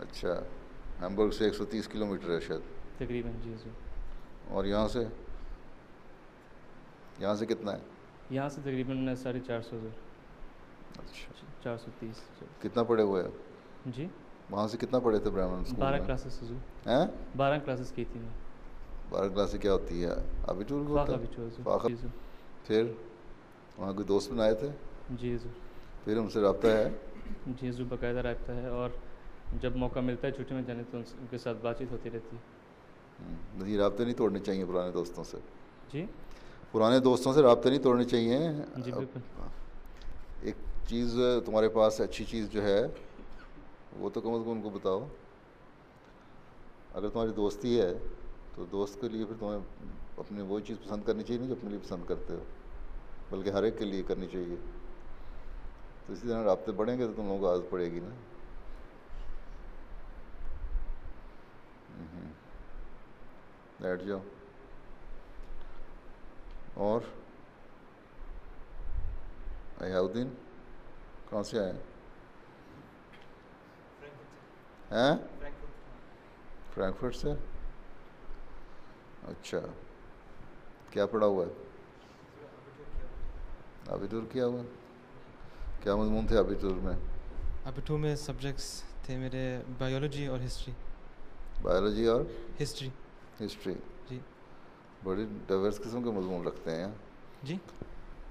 اچھا ہیمبرگ سے 130 کلومیٹر ہے شاید تقریباً. جی جی. اور یہاں سے کتنا ہے؟ یہاں سے تقریباً 450. اچھا 430. کتنا پڑھے ہوئے ہیں؟ جی وہاں سے کتنا پڑھے تھے برہمن اسکول میں؟ 12 کلاسز. ہیں 12 کلاسز کی تھی میں. 12 کلاسیں کیا ہوتی ہے؟ ابیٹور کو ہوتا ہے؟ پھر وہاں کوئی دوست بنائے تھے؟ جی جی. پھر ان سے رابطہ ہے؟ جی جی باقاعدہ رابطہ ہے. اور جب موقع ملتا ہے چھٹی میں جانے تو ان کے ساتھ بات چیت ہوتی رہتی ہے. یہ رابطے نہیں توڑنے چاہیے پرانے دوستوں سے. جی پرانے دوستوں سے رابطے نہیں توڑنے چاہیے. جی بالکل. ایک چیز تمہارے پاس اچھی چیز جو ہے وہ تو کم از کم ان کو بتاؤ. اگر تمہاری دوستی ہے تو دوست کے لیے پھر تمہیں اپنی وہی چیز پسند کرنی چاہیے نہیں جو اپنے لیے پسند کرتے ہو بلکہ ہر ایک کے لیے کرنی چاہیے. تو اسی طرح رابطے بڑھیں گے تو تم لوگوں کو عادت پڑے گی نا. بیٹھ جاؤ. اور ایاؤدین کہاں سے آئے ہیں؟ فرینکفرٹ سے. اچھا کیا پڑھا ہوا ہے؟ ابیٹور کیا ہوا. کیا مضمون تھے ابیٹور میں؟ ابیٹور میں سبجیکٹس تھے میرے بایولوجی اور ہسٹری. بایولوجی اور ہسٹری. ہسٹری. جی. بڑی ڈائیورس قسم کے مضمون رکھتے ہیں. جی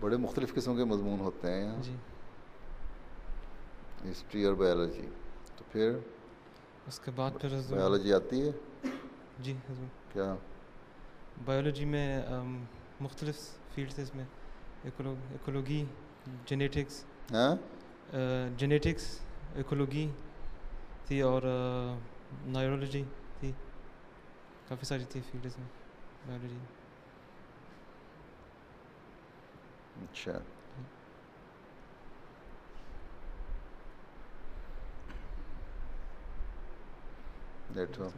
بڑے مختلف قسم کے مضمون ہوتے ہیں یہاں. جی. ہسٹری اور بایولوجی. تو پھر اس کے بعد پھر بایولوجی آتی ہے؟ جی حضور. کیا بایولوجی میں مختلف فیلڈس اس میں ایکولوگی جینیٹکس. ہاں جینیٹکس ایکولوگی تھی اور نیورولوجی تھی. کافی ساری تھی فیلڈس میں بایولوجی. اچھا بیٹھو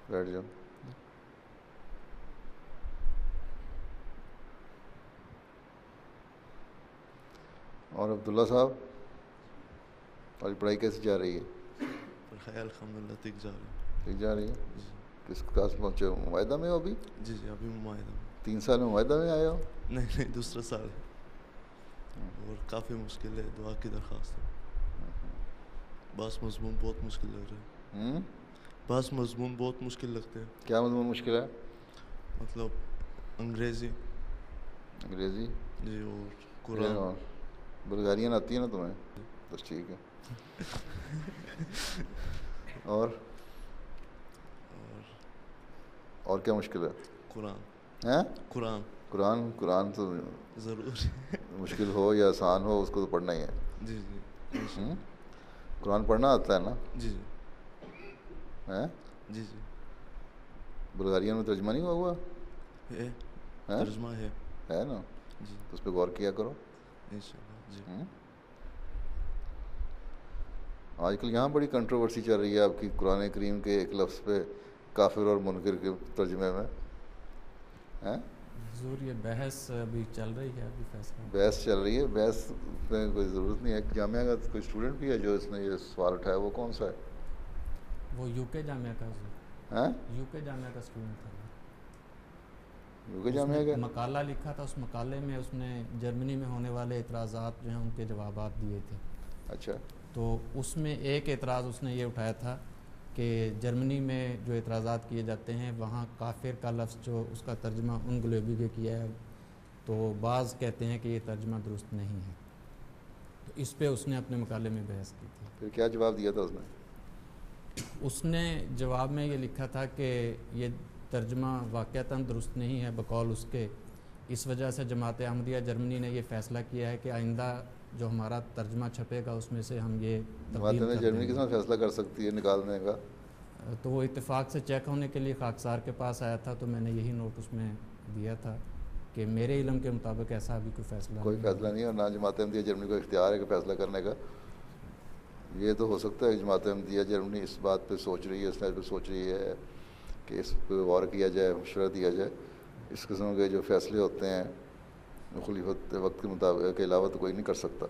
بیٹھ جاؤ. اور عبداللہ صاحب آج پڑھائی کیسی جا رہی ہے؟ الحمد للہ ٹھیک جا رہی ہے. ٹھیک جا رہی ہے. کس کلاس میں پہنچے ہو؟ معاہدہ میں ہو ابھی؟ جی جی ابھی معاہدہ میں. 3 سال میں معاہدہ میں آئے ہو؟ نہیں دوسرا سال ہے اور کافی مشکل ہے. دعا کی درخواست ہے. بعض مضمون بہت مشکل لگ رہے ہیں. بعض مضمون بہت مشکل لگتے ہیں. کیا مضمون مشکل ہے؟ مطلب انگریزی انگریزی جی اور قرآن اور بلغاریاں آتی ہیں نا تمہیں؟ بس ٹھیک ہے. اور کیا مشکل ہے؟ قرآن ہیں؟ قرآن قرآن تو ضرور مشکل ہو یا آسان ہو اس کو تو پڑھنا ہی ہے. جی جی قرآن پڑھنا آتا ہے نا؟ جی جی ہیں؟ جی جی بلغاریاں میں ترجمہ نہیں ہوا ہے ترجمہ ہے نا؟ جی تو اس پہ غور کیا کرو انشاءاللہ. جی آج کل یہاں بڑی کنٹروورسی چل رہی ہے آپ کی قرآن کریم کے ایک لفظ پہ کافر اور منکر کے ترجمے میں. ہیں حضور یہ بحث ابھی چل رہی ہے، ابھی فیصلہ بحث چل رہی ہے. بحث میں کوئی ضرورت نہیں ہے. جامعہ کا کوئی اسٹوڈنٹ بھی ہے جو اس نے یہ سوال اٹھایا، وہ کون سا ہے؟ وہ یو کے جامعہ کا حضور، ہیں یو کے جامعہ کا اسٹوڈنٹ تھا. یو کے جامعہ کا مقالہ لکھا تھا، اس مقالے میں اس نے جرمنی میں ہونے والے اعتراضات جو ہیں ان کے جوابات دیے تھے. اچھا. تو اس میں ایک اعتراض اس نے یہ اٹھایا تھا کہ جرمنی میں جو اعتراضات کیے جاتے ہیں وہاں کافر کا لفظ جو اس کا ترجمہ ان گلوبی کے کیا ہے، تو بعض کہتے ہیں کہ یہ ترجمہ درست نہیں ہے. تو اس پہ اس نے اپنے مقالے میں بحث کی تھی. پھر کیا جواب دیا تھا اس نے؟ اس نے جواب میں یہ لکھا تھا کہ یہ ترجمہ واقعتاً درست نہیں ہے بقول اس کے. اس وجہ سے جماعت احمدیہ جرمنی نے یہ فیصلہ کیا ہے کہ آئندہ جو ہمارا ترجمہ چھپے گا اس میں سے ہم یہ جماعت جرمنی کس طرح فیصلہ کر سکتی ہے نکالنے کا؟ تو وہ اتفاق سے چیک ہونے کے لیے خاکسار کے پاس آیا تھا، تو میں نے یہی نوٹ اس میں دیا تھا کہ میرے علم کے مطابق ایسا ابھی کوئی فیصلہ نہیں ہے، اور نہ جماعت احمدیہ جرمنی کو اختیار ہے کہ فیصلہ کرنے کا. یہ تو ہو سکتا ہے کہ جماعت احمدیہ جرمنی اس بات پہ سوچ رہی ہے، اس پہ سوچ رہی ہے کہ اس پہ غور کیا جائے، مشورہ دیا جائے. اس قسم کے جو فیصلے ہوتے ہیں خلیفت وقت کے مطابق کے علاوہ تو کوئی نہیں کر سکتا.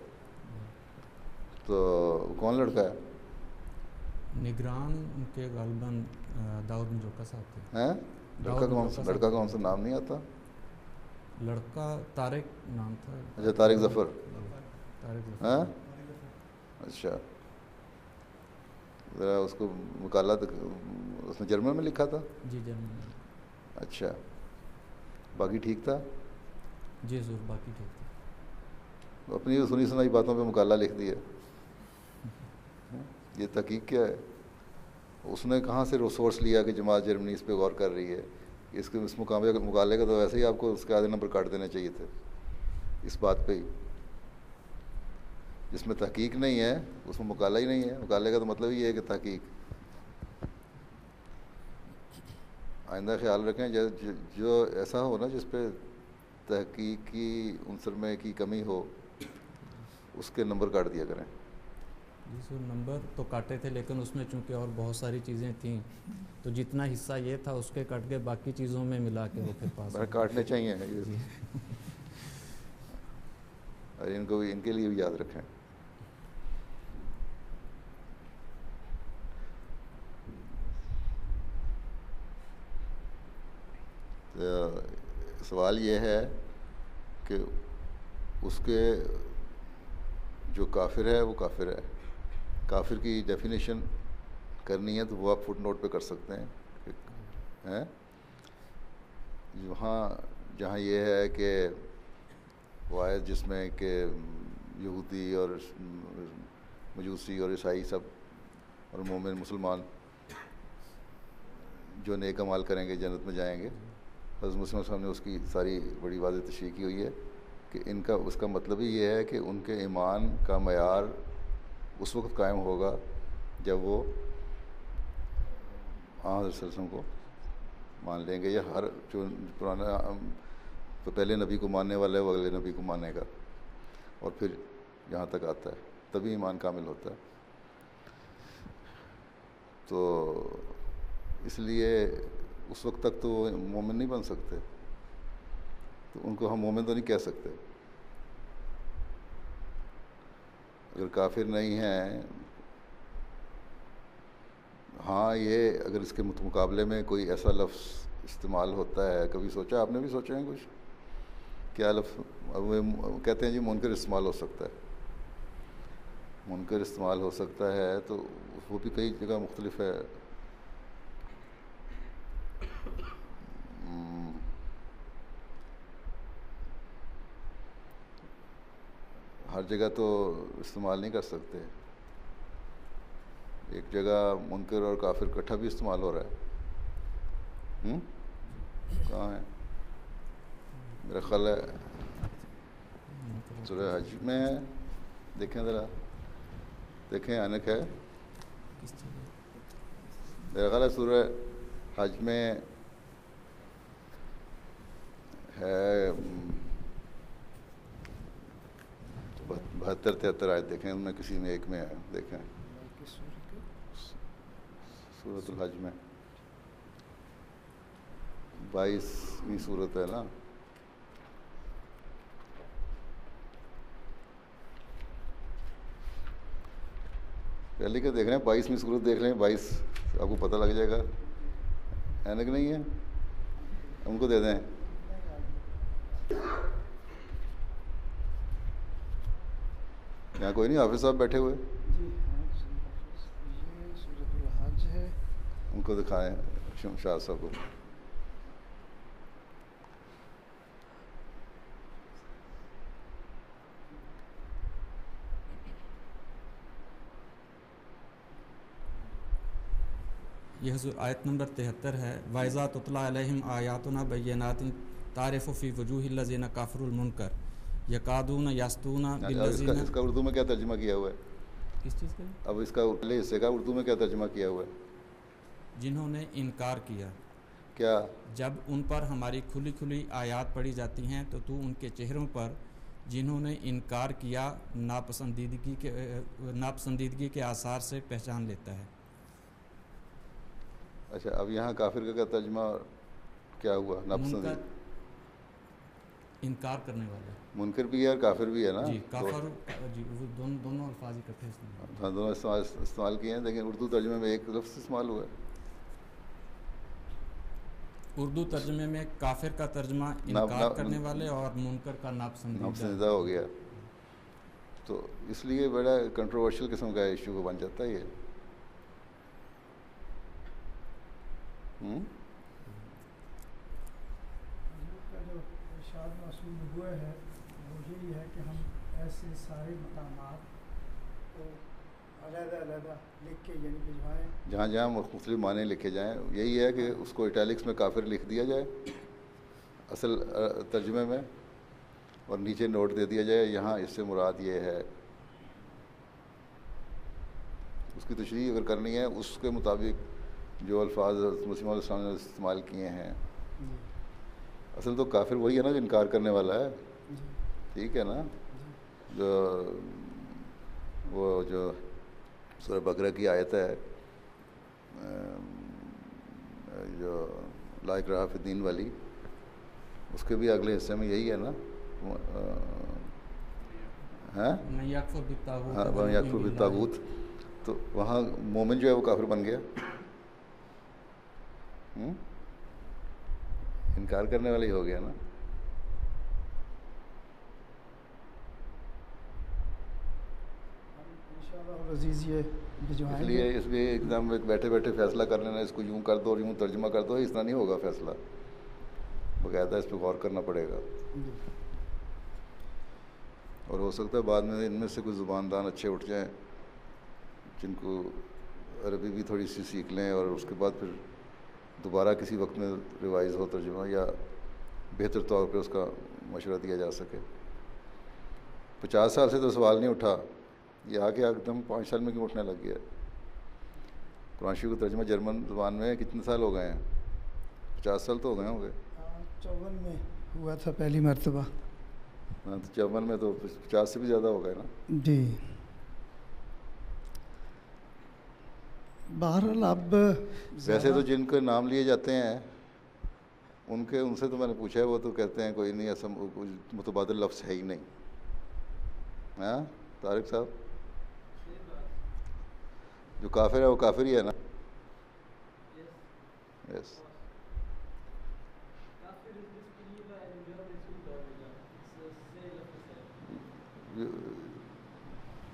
تو کون لڑکا ہے؟ نگران ان کے غالباً داؤد مجوکا صاحب تھے. ہیں؟ لڑکا کون سا نام نہیں آتا؟ لڑکا طارق نام تھا. اچھا طارق ظفر. ہاں اچھا. ذرا اس کو مقالہ اس نے جرمن میں لکھا تھا؟ جی جرمن میں. اچھا. باقی ٹھیک تھا؟ جی ضرور باقی ٹھیک تھا. اپنی سنی سنائی باتوں پہ مقالہ لکھ دیا. یہ تحقیق کیا ہے؟ اس نے کہاں سے سورس لیا کہ جماعت جرمنی اس پہ غور کر رہی ہے؟ اس مقالے کا تو ویسے ہی آپ کو اس کے آدھے نمبر کاٹ دینے چاہیے تھے اس بات پہ ہی. جس میں تحقیق نہیں ہے اس میں مقالہ ہی نہیں ہے. مقالے کا تو مطلب ہی ہے کہ تحقیق. آئندہ خیال رکھیں جو ایسا ہو نا جس پہ تحقیقی عنصر میں کی کمی ہو اس کے نمبر کاٹ دیا کریں. جی سر نمبر تو کاٹے تھے، لیکن اس میں چونکہ اور بہت ساری چیزیں تھیں تو جتنا حصہ یہ تھا اس کے کٹ کے باقی چیزوں میں ملا کے وہ پھر پاس کاٹنے چاہیے. اور ان کو بھی ان کے لیے بھی یاد رکھیں. سوال یہ ہے کہ اس کے جو کافر ہے وہ کافر ہے. کافر کی ڈیفینیشن کرنی ہے تو وہ آپ فٹ نوٹ پہ کر سکتے ہیں. جہاں یہ ہے کہ وہ آیت جس میں کہ یہودی اور مجوسی اور عیسائی سب اور مومن مسلمان جو نیک اعمال کریں گے جنت میں جائیں گے. حضرت مسلم صاحب نے اس کی ساری بڑی واضح تشریح کی ہوئی ہے کہ اس کا مطلب ہی یہ ہے کہ ان کے ایمان کا معیار اس وقت قائم ہوگا جب وہ حضرت صلی اللہ علیہ وسلم کو مان لیں گے، یا ہر جو پرانا تو پہلے نبی کو ماننے والا ہے وہ اگلے نبی کو مانے گا، اور پھر یہاں تک آتا ہے تبھی ایمان کامل ہوتا ہے. تو اس لیے اس وقت تک تو وہ مومن نہیں بن سکتے، تو ان کو ہم مومن تو نہیں کہہ سکتے. اگر کافر نہیں ہیں، ہاں یہ اگر اس کے مقابلے میں کوئی ایسا لفظ استعمال ہوتا ہے، کبھی سوچا آپ نے بھی سوچا ہے کچھ کیا لفظ کہتے ہیں جی منکر استعمال ہو سکتا ہے. منکر استعمال ہو سکتا ہے تو وہ بھی کئی جگہ مختلف ہے. ہر جگہ تو استعمال نہیں کر سکتے. ایک جگہ منکر اور کافر اکٹھا بھی استعمال ہو رہا ہے. کہاں ہے؟ میرا خیال ہے سورہ حج میں ہے. دیکھیں ذرا، دیکھیں انک ہے. میرا خیال ہے سورہ حج میں ہے 72-73 آیت. دیکھیں ان میں کسی میں ایک میں ہے. دیکھیں سورۃ الحج میں 22ویں سورت ہے نا. پہلے کیا دیکھ رہے ہیں؟ 22ویں سورت دیکھ رہے ہیں. 22 آپ کو پتہ لگ جائے گا. اینک نہیں ہے؟ ان کو دے دیں. یہاں کوئی نہیں؟ حافظ صاحب بیٹھے ہوئے، ان کو دکھائیں شمشاد صاحب کو. یہ حضور آیت نمبر 73 ہے. وَإِذَا تُتْلَىٰ عَلَيْهِمْ آيَاتُنَا بَيِّنَاتٍ تَعْرِفُ فِي وُجُوهِ الَّذِينَ كَفَرُوا الْمُنكَرَ يَكَادُونَ يَسْطُونَ بِالَّذِينَ. اس کا اردو میں کیا ترجمہ کیا ہوا ہے؟ کس چیز کا؟ اب اس کا پہلے حصے کا اردو میں کیا ترجمہ کیا ہوا ہے؟ جنہوں نے انکار کیا. کیا؟ جب ان پر ہماری کھلی کھلی آیات پڑھی جاتی ہیں تو تو ان کے چہروں پر جنہوں نے انکار کیا ناپسندیدگی کے آثار سے پہچان لیتا ہے. اچھا، اب یہاں کافر کا ترجمہ کیا ہوا؟ ناپسندیدہ، انکار کرنے والا. منکر بھی ہے اور کافر بھی ہے نا. جی کافر، جی دونوں الفاظ اکٹھے استعمال. ہاں دونوں استعمال کیے ہیں، لیکن اردو ترجمے میں ایک لفظ استعمال ہوا ہے. اردو ترجمے میں کافر کا ترجمہ انکار کرنے والے اور منکر کا ناپسندیدہ ہو گیا. تو اس لیے بڑا کنٹروورشل قسم کا ایشو بن جاتا ہے یہ. کا جو ارشاد معصوم ہوئے ہے وہ یہی ہے کہ ہم ایسے سارے مقامات کو علیحدہ علیحدہ لکھ کے یعنی بھجوائیں، جہاں جہاں مختلف معنی لکھے جائیں. یہی ہے کہ اس کو اٹیلکس میں کافر لکھ دیا جائے اصل ترجمے میں، اور نیچے نوٹ دے دیا جائے یہاں اس سے مراد یہ ہے. اس کی تشریح اگر کرنی ہے اس کے مطابق جو الفاظ مسلم علیہ السلام نے استعمال کیے ہیں. اصل تو کافر وہی ہے نا جو انکار کرنے والا ہے. ٹھیک ہے نا. جو وہ جو سورہ بقرہ کی آیت ہے جو لا اکراہ فی الدین والی، اس کے بھی اگلے حصے میں یہی ہے نا. من یکفر بالطاغوت. تو وہاں مومن جو ہے وہ کافر بن گیا. انکار کرنے والا ہی ہو گیا نا. اس لیے ایک دم بیٹھے بیٹھے فیصلہ کر لینا اس کو یوں کر دو اور یوں ترجمہ کر دو، اس طرح نہیں ہوگا فیصلہ. باقاعدہ اس پہ غور کرنا پڑے گا. اور ہو سکتا ہے بعد میں ان میں سے کوئی زبان دان اچھے اٹھ جائیں جن کو عربی بھی تھوڑی سی سیکھ لیں، اور اس کے بعد پھر دوبارہ کسی وقت میں ریوائز ہو ترجمہ، یا بہتر طور پہ اس کا مشورہ دیا جا سکے. 50 سال سے تو سوال نہیں اٹھا، یہ آ کے ایک دم 5 سال میں کیوں اٹھنے لگ گیا؟ قرآن شریف کا ترجمہ جرمن زبان میں کتنے سال ہو گئے ہیں؟ 50 سال تو ہو گئے ہوں گے. 54 میں ہوا تھا پہلی مرتبہ. ہاں تو 54 میں تو 50 سے بھی زیادہ ہو گئے نا. جی بہرحال اب ویسے تو جن کے نام لیے جاتے ہیں ان سے تو میں نے پوچھا ہے، وہ تو کہتے ہیں کوئی نہیں، ایسا متبادل لفظ ہے ہی نہیں. ہاں طارق صاحب، جو کافر ہے وہ کافر ہی ہے نا. یس.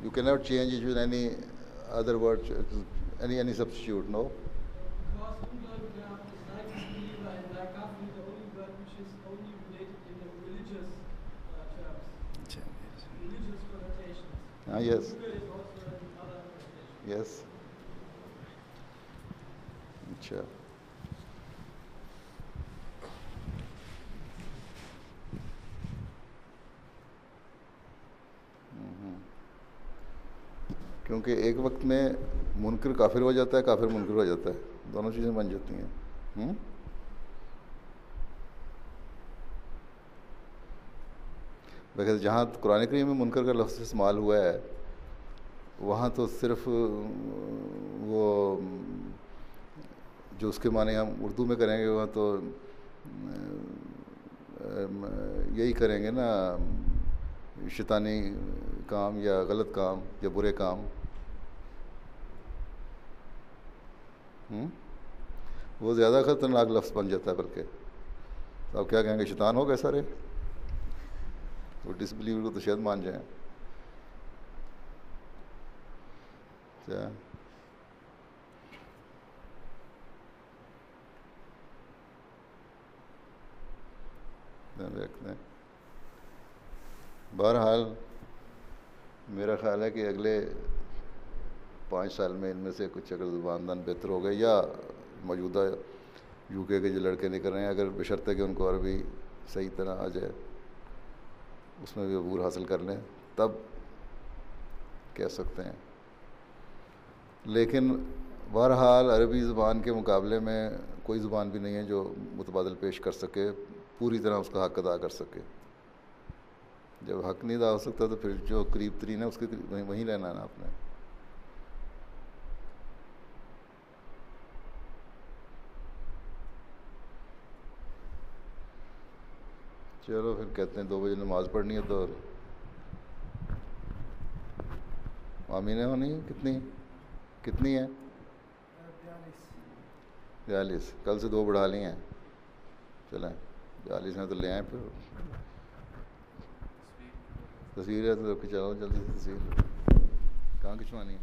You cannot change it with any other word, any substitute, no? ہاں یس یس اچھا کیونکہ ایک وقت میں منکر کافر ہو جاتا ہے، کافر منکر ہو جاتا ہے، دونوں چیزیں بن جاتی ہیں. بغیر جہاں قرآن کریم میں منکر کا لفظ استعمال ہوا ہے وہاں تو صرف وہ جو اس کے معنی ہم اردو میں کریں گے وہاں تو یہی کریں گے نا، شیطانی کام یا غلط کام یا برے کام. وہ زیادہ خطرناک لفظ بن جاتا ہے. بلکہ تو آپ کیا کہیں گے، شیطان ہو گئے سارے؟ وہ ڈس بلیور کو تو شاید مان جائیں. کیا بہرحال میرا خیال ہے کہ اگلے 5 سال میں ان میں سے کچھ اگر زبان دان بہتر ہو گئے، یا موجودہ یو کے جو لڑکے نکل رہے ہیں، اگر بشرطے کہ ان کو عربی صحیح طرح آ جائے، اس میں بھی عبور حاصل کر لیں، تب کہہ سکتے ہیں. لیکن بہرحال عربی زبان کے مقابلے میں کوئی زبان بھی نہیں ہے جو متبادل پیش کر سکے، پوری طرح اس کا حق ادا کر سکے. جب حق نہیں ادا ہو سکتا تو پھر جو قریب ترین ہے اس کے وہیں رہنا ہے نا آپ نے. چلو پھر کہتے ہیں 2 بجے نماز پڑھنی ہے تو آمینیں ہونی کتنی ہیں؟ 42. کل سے 2 بڑھا لی ہیں. چلیں 42 میں تو لے آئیں. پھر تصویر ہے تو چلو جلدی سے تصویر کہاں کھنچوانی ہے؟